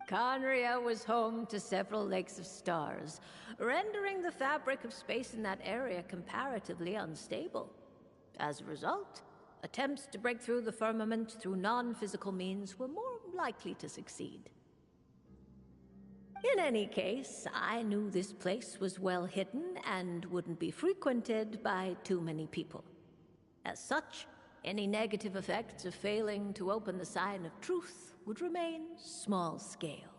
Conria was home to several lakes of stars, rendering the fabric of space in that area comparatively unstable. As a result, attempts to break through the firmament through non-physical means were more likely to succeed. In any case, I knew this place was well hidden and wouldn't be frequented by too many people. As such, any negative effects of failing to open the sign of truth would remain small scale.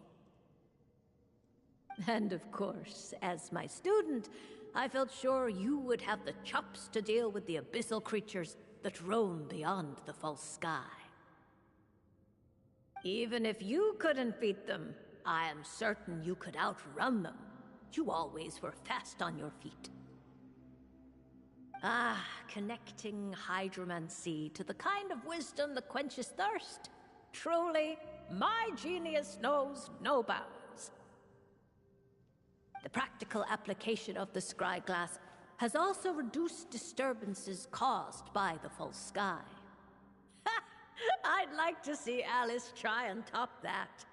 And of course, as my student, I felt sure you would have the chops to deal with the abyssal creatures that roam beyond the false sky. Even if you couldn't beat them, I am certain you could outrun them. You always were fast on your feet. Ah, connecting hydromancy to the kind of wisdom that quenches thirst. Truly, my genius knows no bounds. The practical application of the scry glass has also reduced disturbances caused by the false sky. I'd like to see Alice try and top that.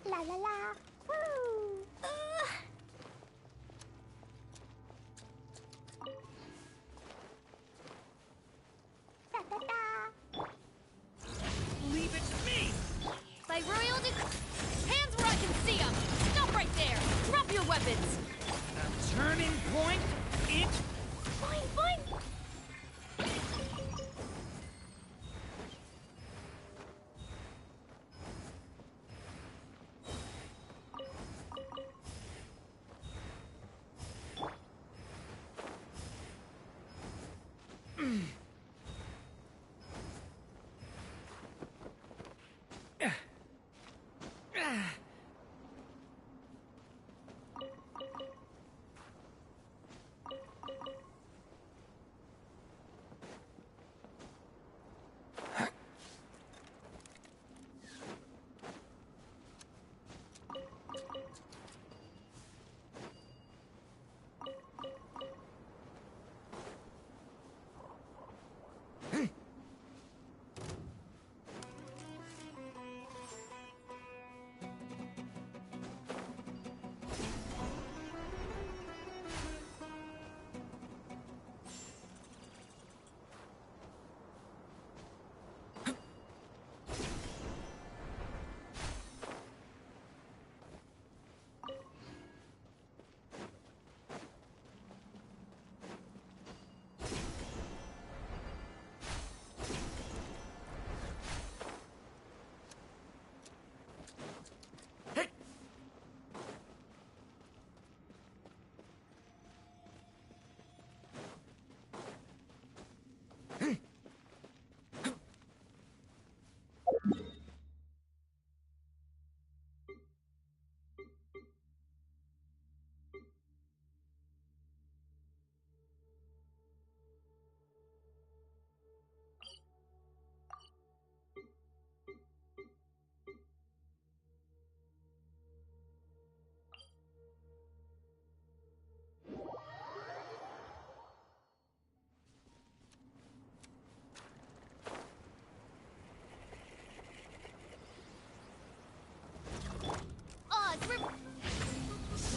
La la la. Woo! Da da da. Leave it to me! By royal hands where I can see them! Stop right there! Drop your weapons! A turning point? It... Fine, fine!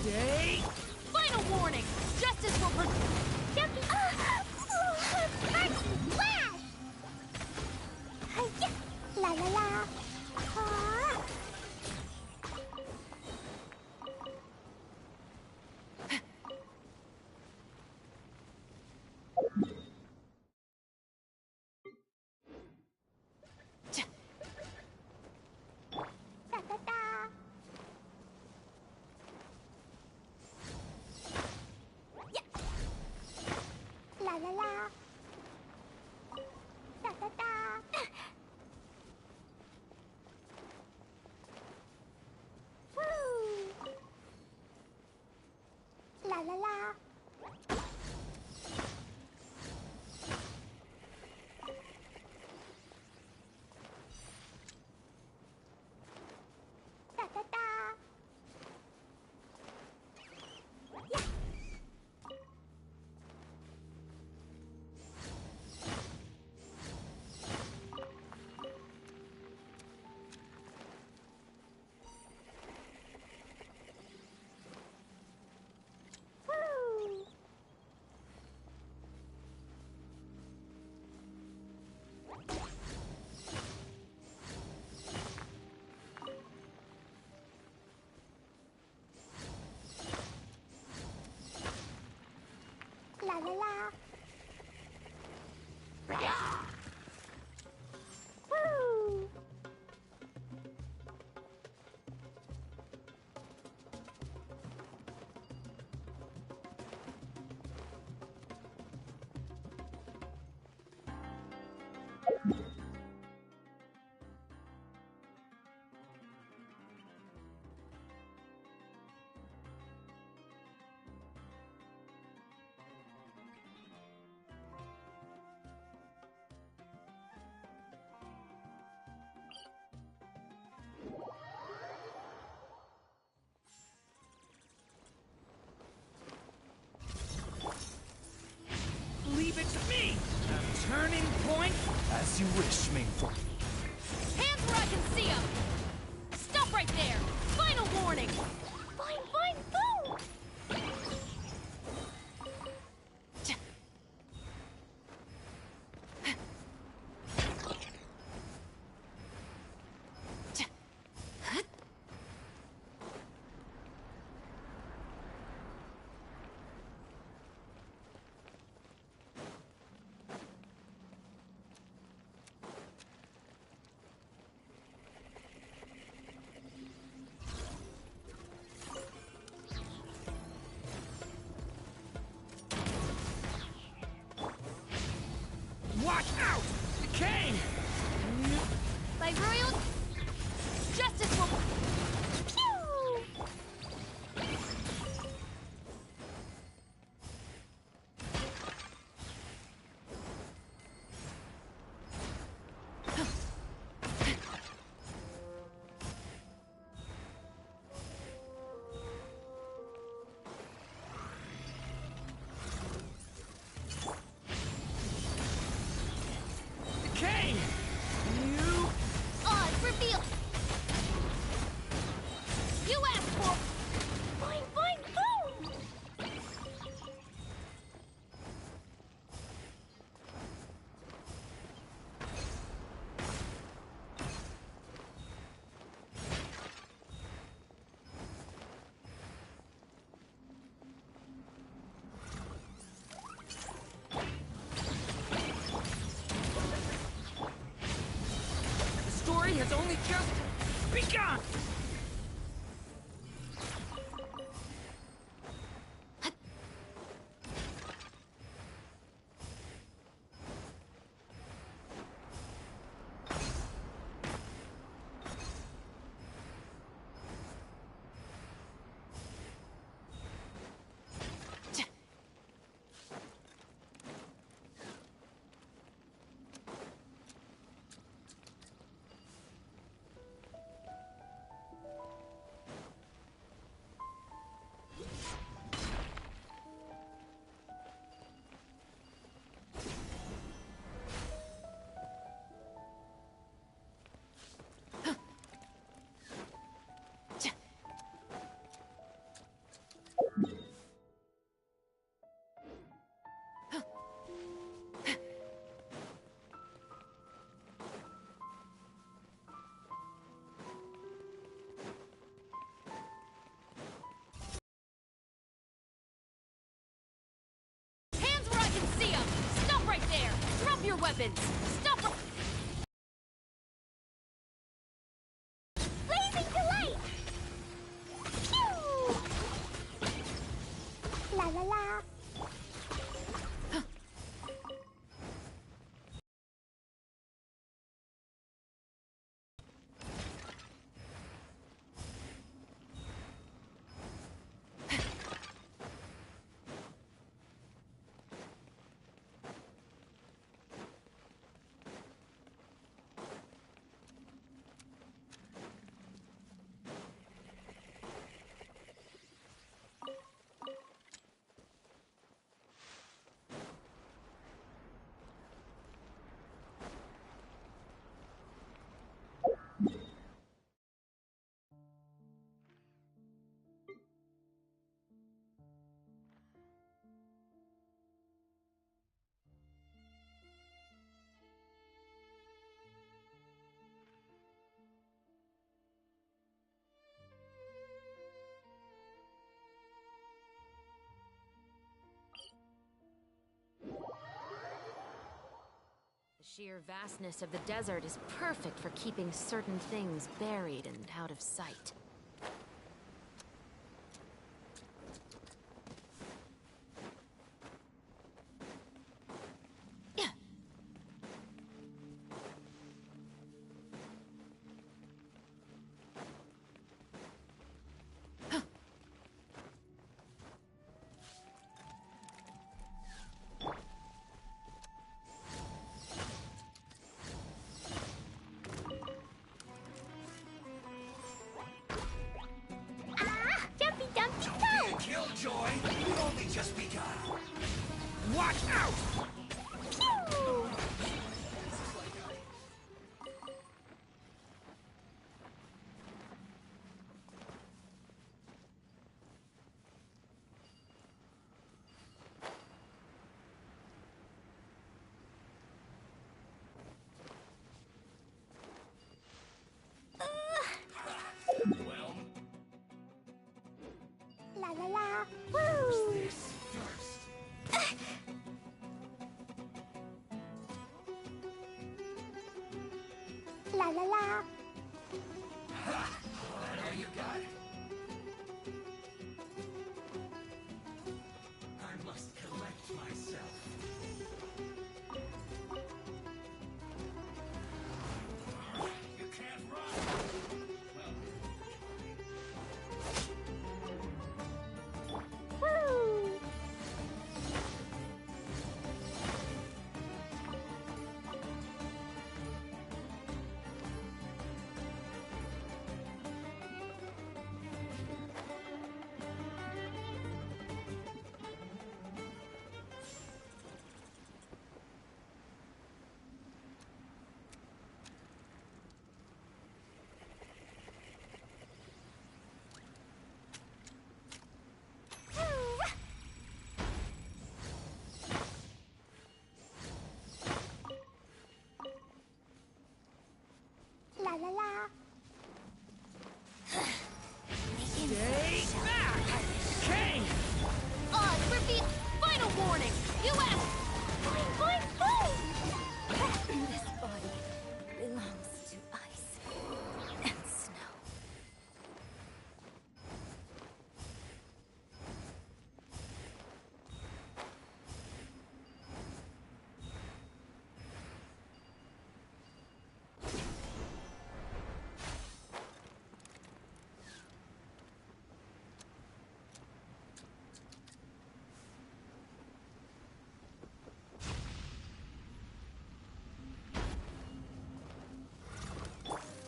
Stay! Final warning! Justice will Yucky! First flash! Hi-ya! La la la! Ah! Da da da! La la la. Da da da. Woo. La la la. Da da da. Yeah. Woo! La la la. Woo! Leave it to me! A turning point? As you wish, Mingful. hands where I can see them! Stop right there! Final warning! Fine, fine, boom! Watch out! The cane! By royal justice will Pew! The cane! You... odds reveal. You asked for Fine, fine, boom! The story has only just begun! weapons! Stop! Blazing delight! Phew! La la la! The sheer vastness of the desert is perfect for keeping certain things buried and out of sight. Killjoy, we've only just begun. Watch out! Pew! La la la! Woo! This first. La la la! Ha! There you got it. I must collect myself. You can't run. Woo! La la la! Stay back! Kane! On reveal! Final warning! U.S. Boing, boing, boing! This body belongs to ice and snow.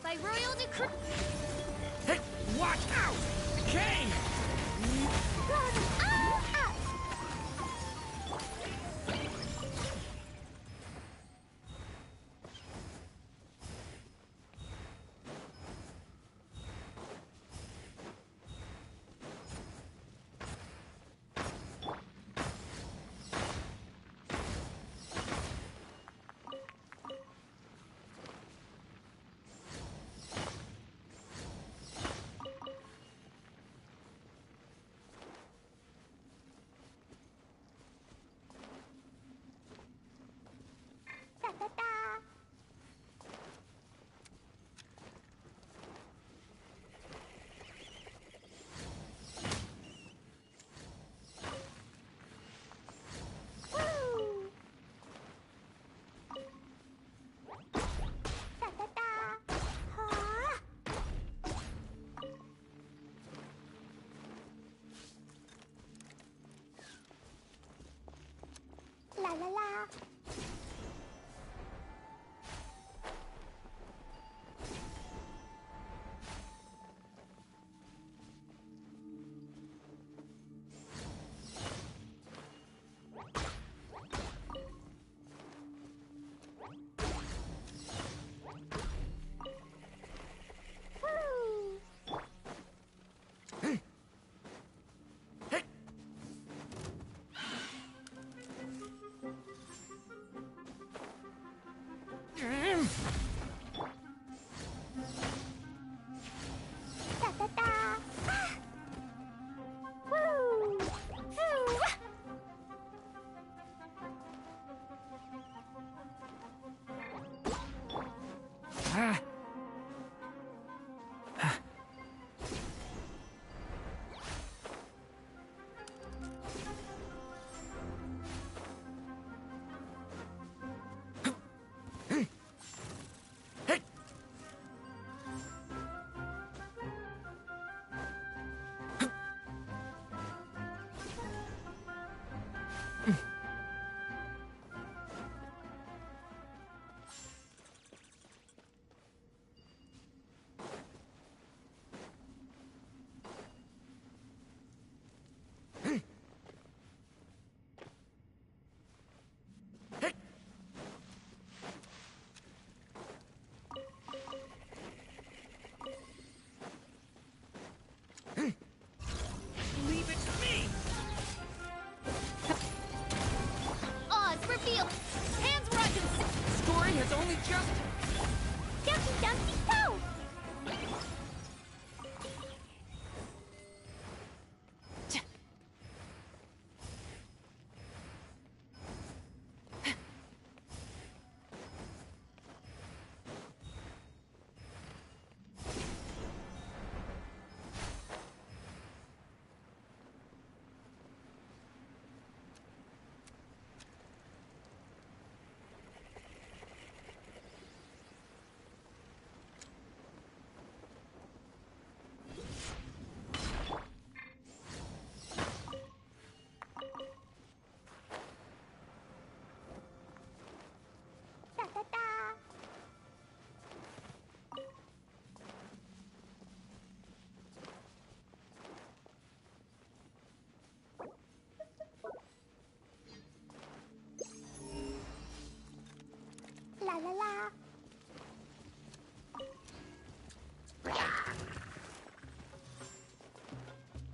By royal decree. Hey, watch out! Kane! La la la. Leave it to me! Oz, reveal! Hands where I can see! Story has only just... Dumpty Dumpty Go! La la la.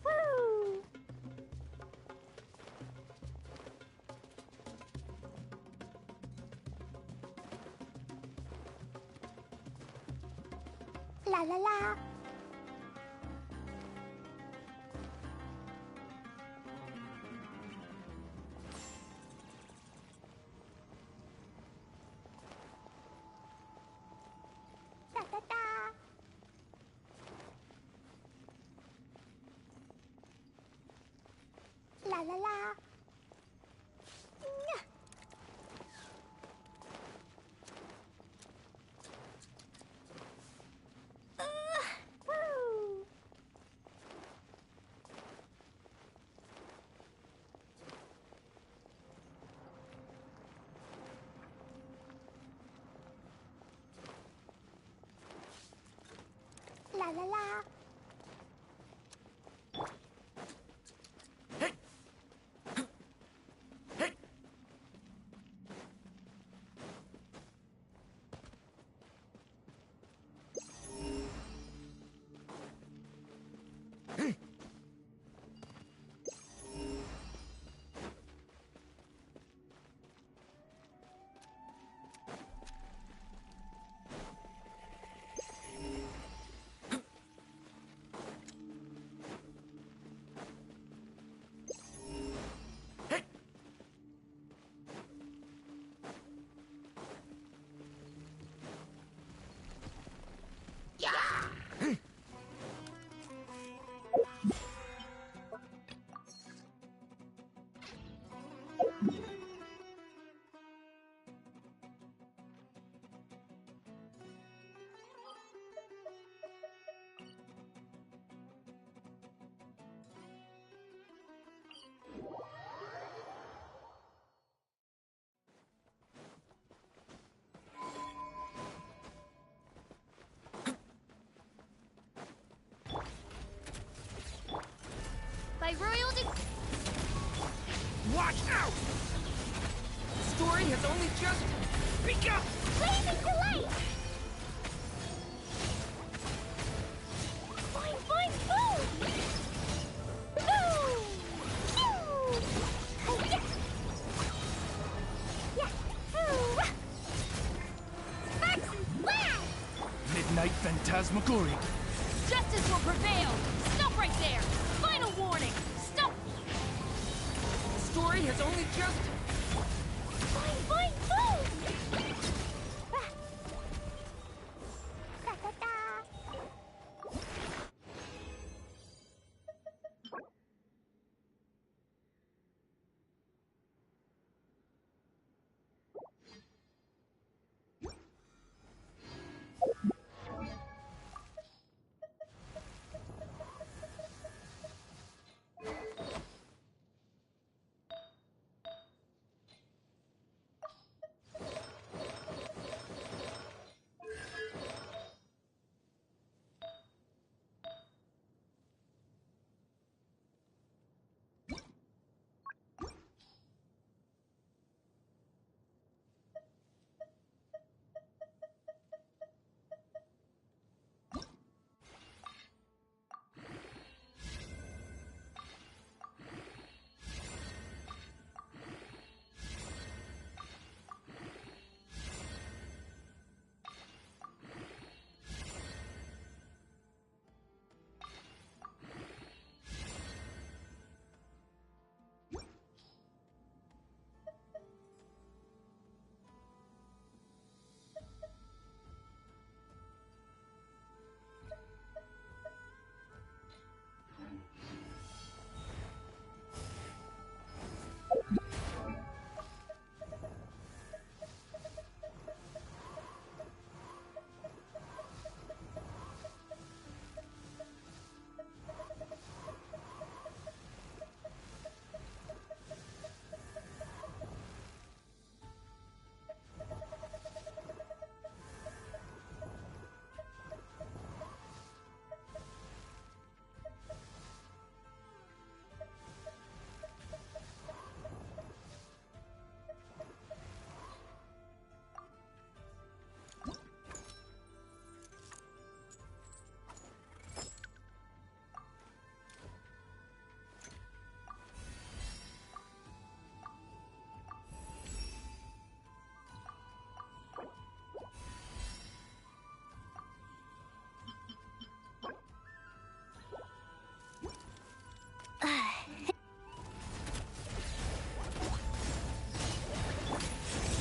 Woo! La la la. Da da da. La la la. Woo! La la la. By royal Watch out! The story has only just begun! Blazing delight! Boing, boing, boom! Boom! Pew! Hi-ya! Yahoo! Sparks and flash! Midnight Phantasmagoria. Justice will prevail! Stop right there! Final warning! Stop! The story has only just... Boing, boing, boom! Da-da-da!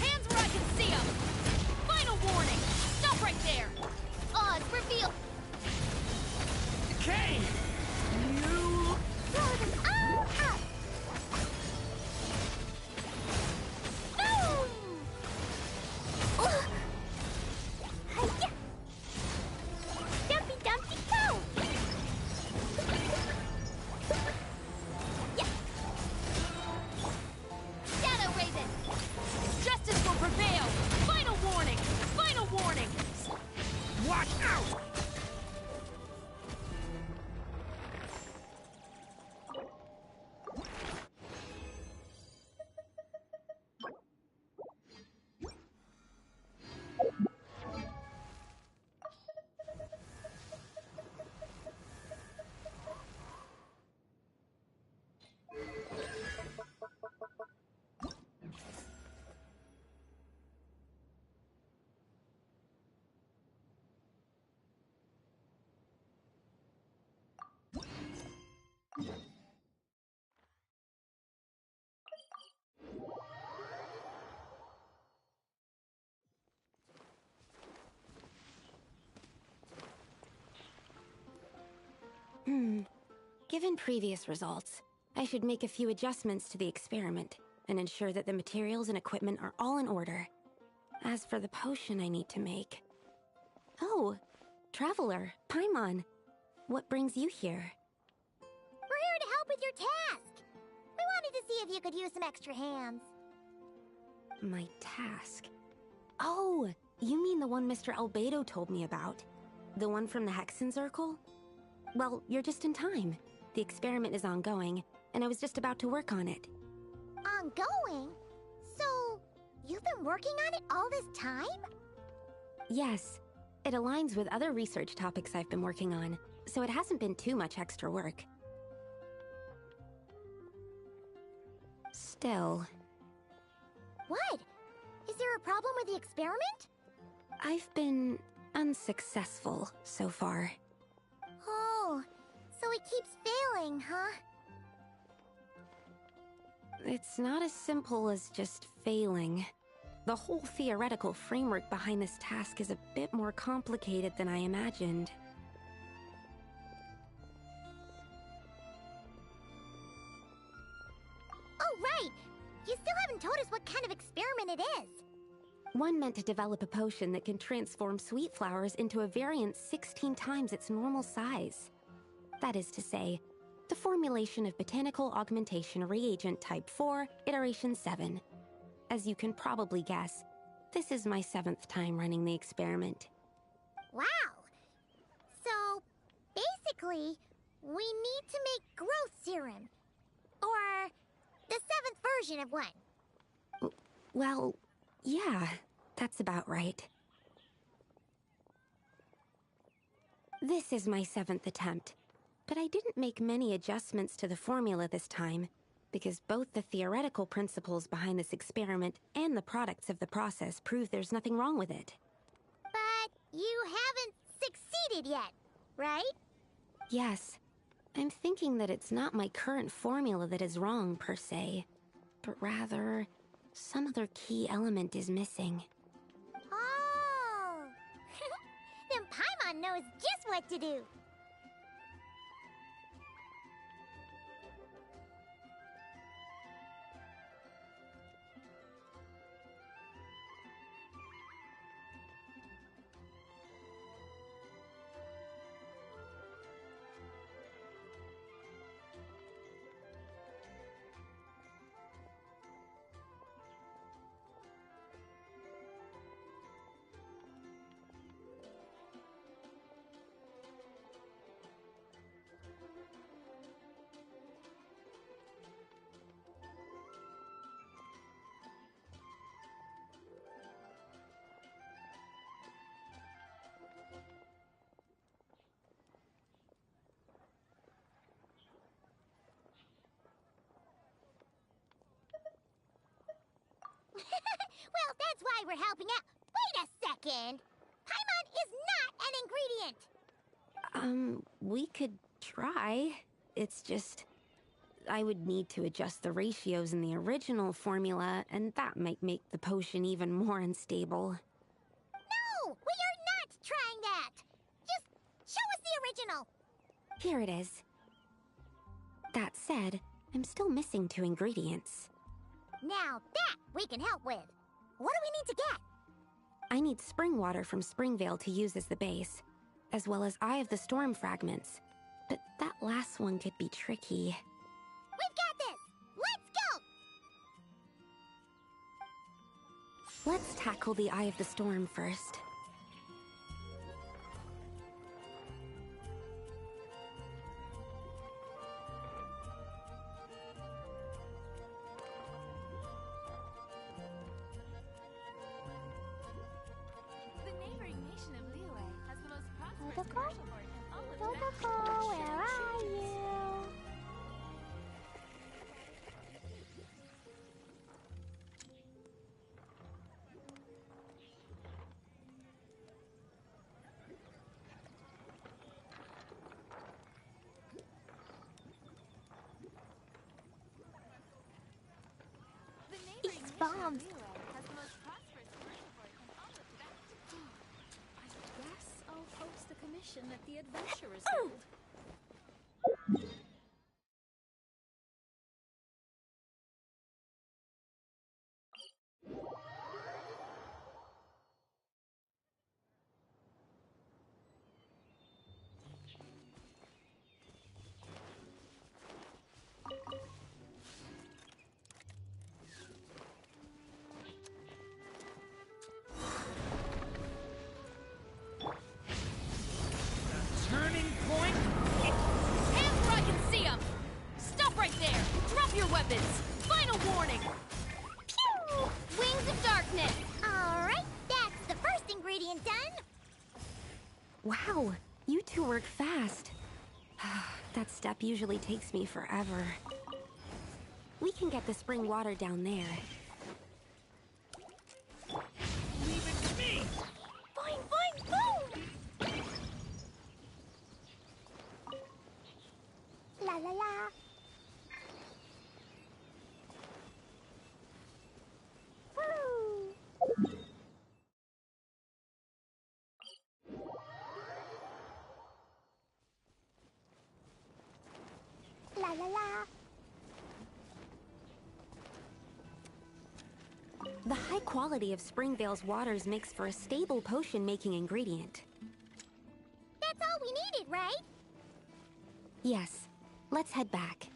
Hands where I can see them! Final warning! Stop right there! odds reveal. Okay! You... Throw them all up! Boom! Hi-ya! Dumpy Dumpty go! Yeah! Shadow Raven! Justice will prevail! Final warning! Final warning! Watch out! Given previous results, I should make a few adjustments to the experiment and ensure that the materials and equipment are all in order. As for the potion I need to make... Oh, Traveler, Paimon, what brings you here? We're here to help with your task. We wanted to see if you could use some extra hands. My task? Oh, you mean the one Mr. Albedo told me about? The one from the Hexen Circle? Well, you're just in time. The experiment is ongoing, and I was just about to work on it. Ongoing? So, you've been working on it all this time? Yes. It aligns with other research topics I've been working on, so it hasn't been too much extra work. Still... What? Is there a problem with the experiment? I've been unsuccessful so far. Oh, so it keeps failing, huh? It's not as simple as just failing. The whole theoretical framework behind this task is a bit more complicated than I imagined. Oh, right! You still haven't told us what kind of experiment it is. One meant to develop a potion that can transform sweet flowers into a variant 16 times its normal size. That is to say, the formulation of Botanical Augmentation Reagent Type 4, Iteration 7. As you can probably guess, this is my 7th time running the experiment. Wow! So, basically, we need to make growth serum. Or the 7th version of one. Well, yeah, that's about right. This is my 7th attempt, but I didn't make many adjustments to the formula this time, because both the theoretical principles behind this experiment and the products of the process prove there's nothing wrong with it. But you haven't succeeded yet, right? Yes. I'm thinking that it's not my current formula that is wrong, per se, but rather, some other key element is missing. Oh! Then Paimon knows just what to do. Well, that's why we're helping out. Wait a second! Paimon is not an ingredient! We could try. It's just... I would need to adjust the ratios in the original formula, and that might make the potion even more unstable. No! We are not trying that! Just show us the original! Here it is. That said, I'm still missing 2 ingredients. Now that we can help with. What do we need to get? I need spring water from Springvale to use as the base, as well as Eye of the Storm fragments. But that last one could be tricky. We've got this! Let's go! Let's tackle the Eye of the Storm first. Totoko, where are you? These bombs. I'll host the commission at the Adventurers Guild. Turning point weapons! Final warning! Pew! Wings of darkness! Alright, that's the first ingredient done! Wow, you two work fast. That step usually takes me forever. We can get the spring water down there. Leave it to me! Fine, boom! La la la. Woo! La la la. The high quality of Springvale's waters makes for a stable potion-making ingredient. That's all we needed, right? Yes. Let's head back.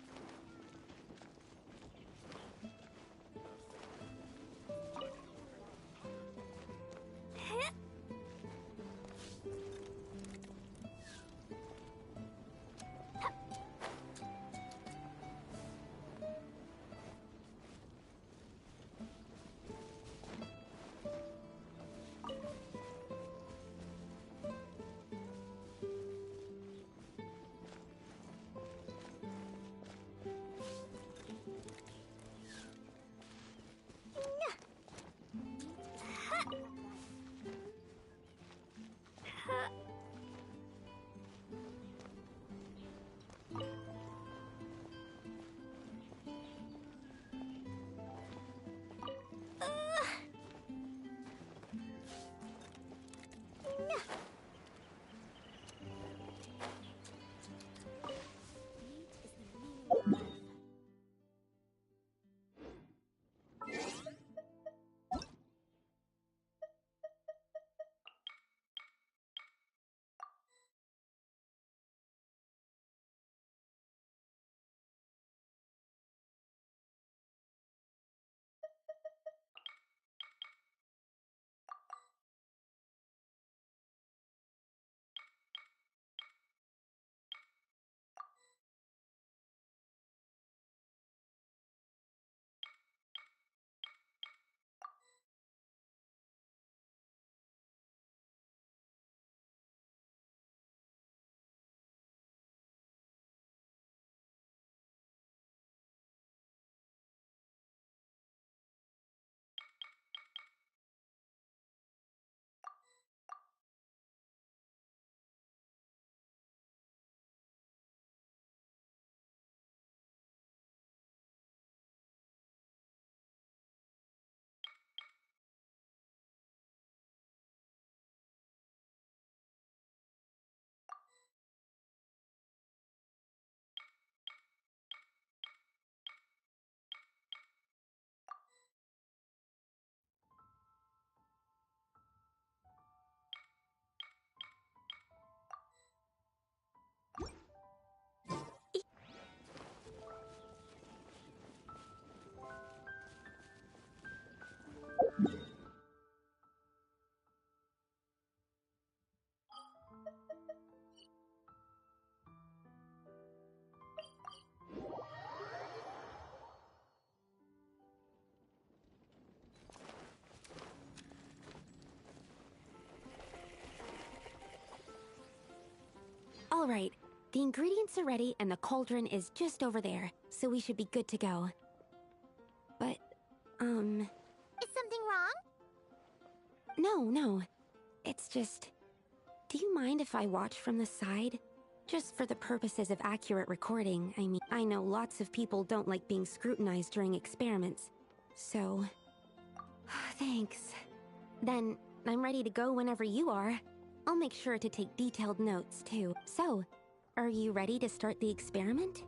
All right, the ingredients are ready and the cauldron is just over there, so we should be good to go. But, Is something wrong? No. It's just... Do you mind if I watch from the side? Just for the purposes of accurate recording, I mean, I know lots of people don't like being scrutinized during experiments, so... Thanks. Then, I'm ready to go whenever you are. I'll make sure to take detailed notes, too. So, are you ready to start the experiment?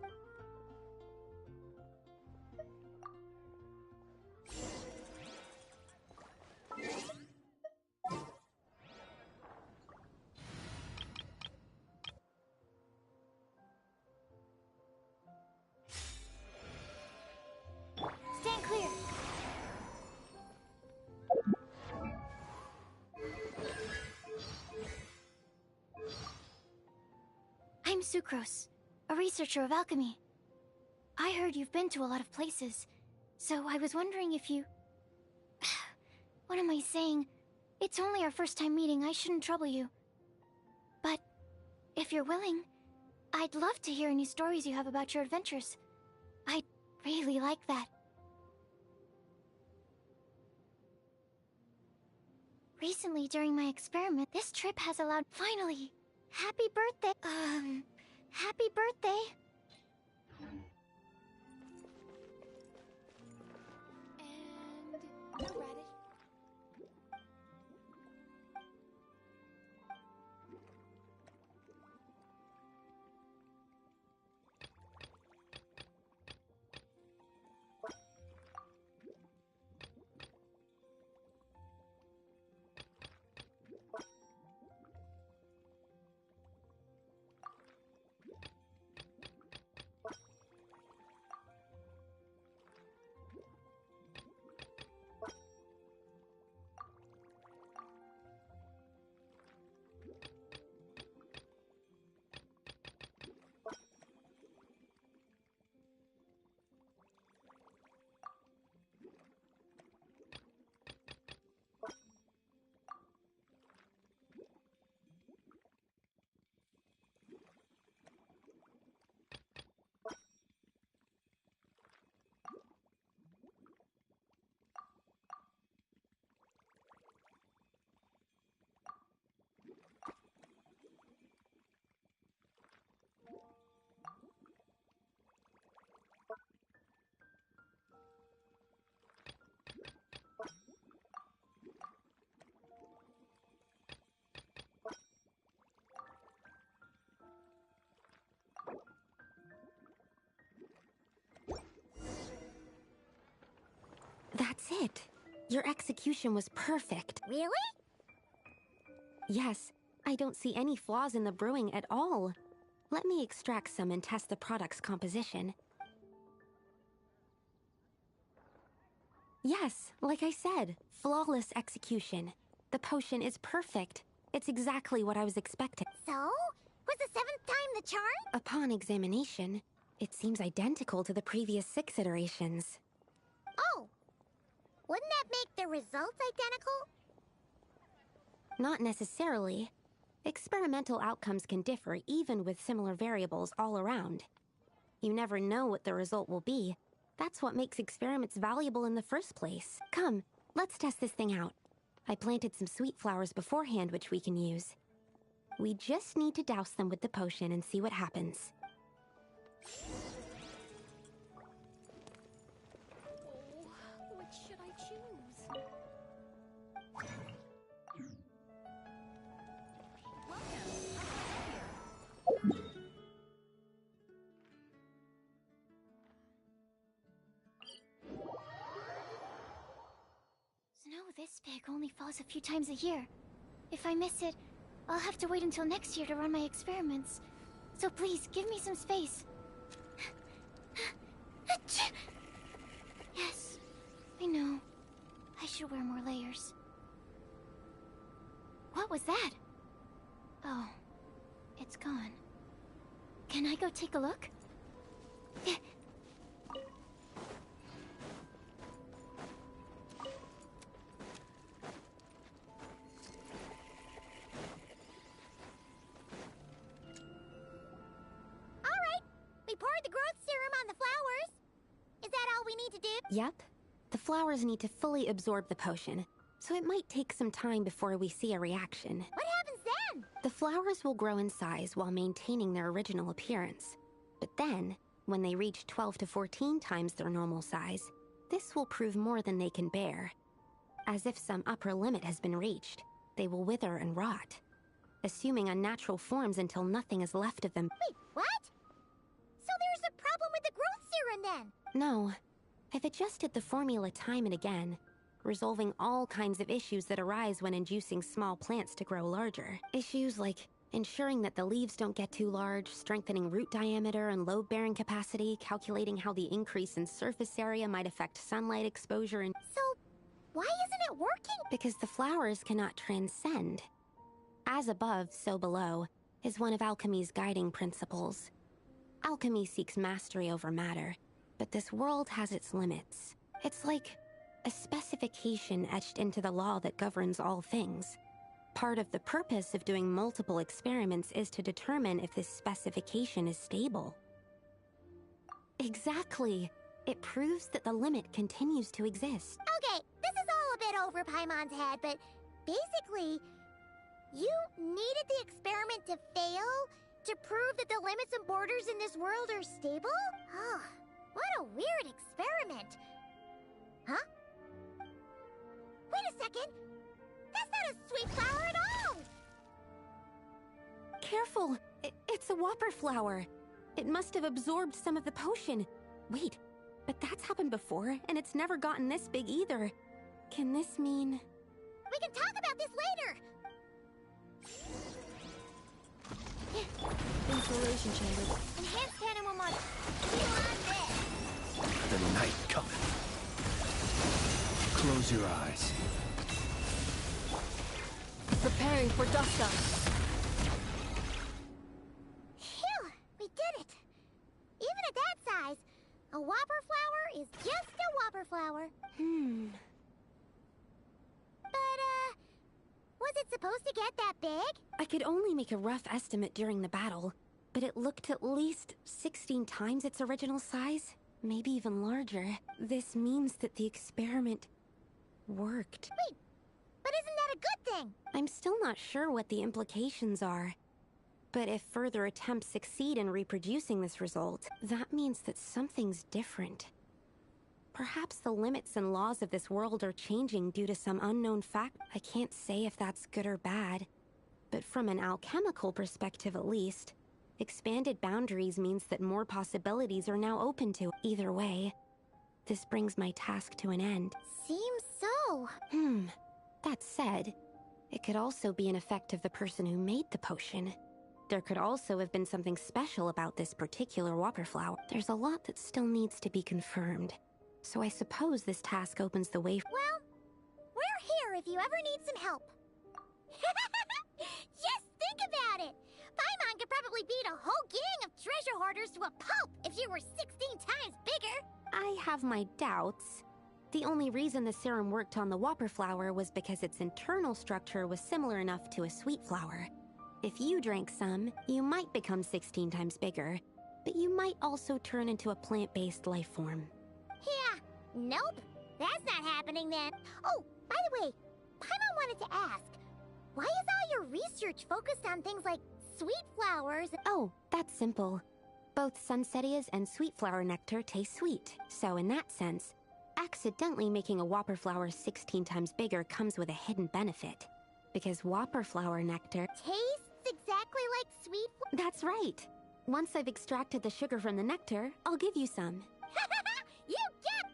Stand clear. I'm Sucrose, a researcher of alchemy. I heard you've been to a lot of places, so I was wondering if you... What am I saying? It's only our first time meeting, I shouldn't trouble you. But if you're willing, I'd love to hear any stories you have about your adventures. I'd really like that. Recently, during my experiment, this trip has allowed... Finally! Happy birthday! Happy birthday! And... a radish. That's it. Your execution was perfect. Really? Yes, I don't see any flaws in the brewing at all. Let me extract some and test the product's composition. Yes, like I said, flawless execution. The potion is perfect. It's exactly what I was expecting. So? Was the 7th time the charm? Upon examination, it seems identical to the previous 6 iterations. Oh! Wouldn't that make the results identical? Not necessarily. Experimental outcomes can differ even with similar variables all around. You never know what the result will be. That's what makes experiments valuable in the first place. Come, let's test this thing out. I planted some sweet flowers beforehand which we can use. We just need to douse them with the potion and see what happens. Which should I choose? Snow this big only falls a few times a year. If I miss it, I'll have to wait until next year to run my experiments. So please, give me some space. Yes, I know. I should wear more layers. What was that? Oh, it's gone. Can I go take a look? We poured the growth serum on the flowers. Is that all we need to do? Yep. The flowers need to fully absorb the potion, so it might take some time before we see a reaction. What happens then? The flowers will grow in size while maintaining their original appearance. But then, when they reach 12 to 14 times their normal size, this will prove more than they can bear. As if some upper limit has been reached, they will wither and rot, assuming unnatural forms until nothing is left of them. Wait, what? So there's a problem with the growth serum then? No. I've adjusted the formula time and again, resolving all kinds of issues that arise when inducing small plants to grow larger. Issues like ensuring that the leaves don't get too large, strengthening root diameter and load-bearing capacity, calculating how the increase in surface area might affect sunlight exposure, and... So, why isn't it working? Because the flowers cannot transcend. As above, so below, is one of alchemy's guiding principles. Alchemy seeks mastery over matter, but this world has its limits. It's like a specification etched into the law that governs all things. Part of the purpose of doing multiple experiments is to determine if this specification is stable. Exactly. It proves that the limit continues to exist. Okay, this is all a bit over Paimon's head, but basically, you needed the experiment to fail to prove that the limits and borders in this world are stable? Oh, what a weird experiment. Huh? Wait a second! That's not a sweet flower at all! Careful! It's a whopper flower. It must have absorbed some of the potion. Wait, but that's happened before, and it's never gotten this big either. Can this mean... We can talk about this later! Insulation chamber. Enhanced animal mod. Feel on this! The night cometh. Close your eyes. Preparing for dust up. Phew! We did it! Even at that size, a whopper flower is just a whopper flower. But, was it supposed to get that big? I could only make a rough estimate during the battle, but it looked at least 16 times its original size, maybe even larger. This means that the experiment worked. Wait, but isn't that a good thing? I'm still not sure what the implications are. But if further attempts succeed in reproducing this result, that means that something's different. Perhaps the limits and laws of this world are changing due to some unknown fact. I can't say if that's good or bad, but from an alchemical perspective at least, expanded boundaries means that more possibilities are now open to. Either way, this brings my task to an end. Seems so. That said, it could also be an effect of the person who made the potion. There could also have been something special about this particular whopper flower. There's a lot that still needs to be confirmed. So I suppose this task opens the way. Well, we're here if you ever need some help. Just think about it! Paimon could probably beat a whole gang of treasure hoarders to a pulp if you were 16 times bigger! I have my doubts. The only reason the serum worked on the whopper flower was because its internal structure was similar enough to a sweet flower. If you drank some, you might become 16 times bigger, but you might also turn into a plant-based life form. Yeah, nope. That's not happening then. Oh, by the way, Paimon wanted to ask, why is all your research focused on things like sweet flowers? Oh, that's simple. Both Sunsettias and sweet flower nectar taste sweet, so in that sense, accidentally making a whopper flower 16 times bigger comes with a hidden benefit. Because whopper flower nectar Tastes exactly like sweet That's right. Once I've extracted the sugar from the nectar, I'll give you some. You get...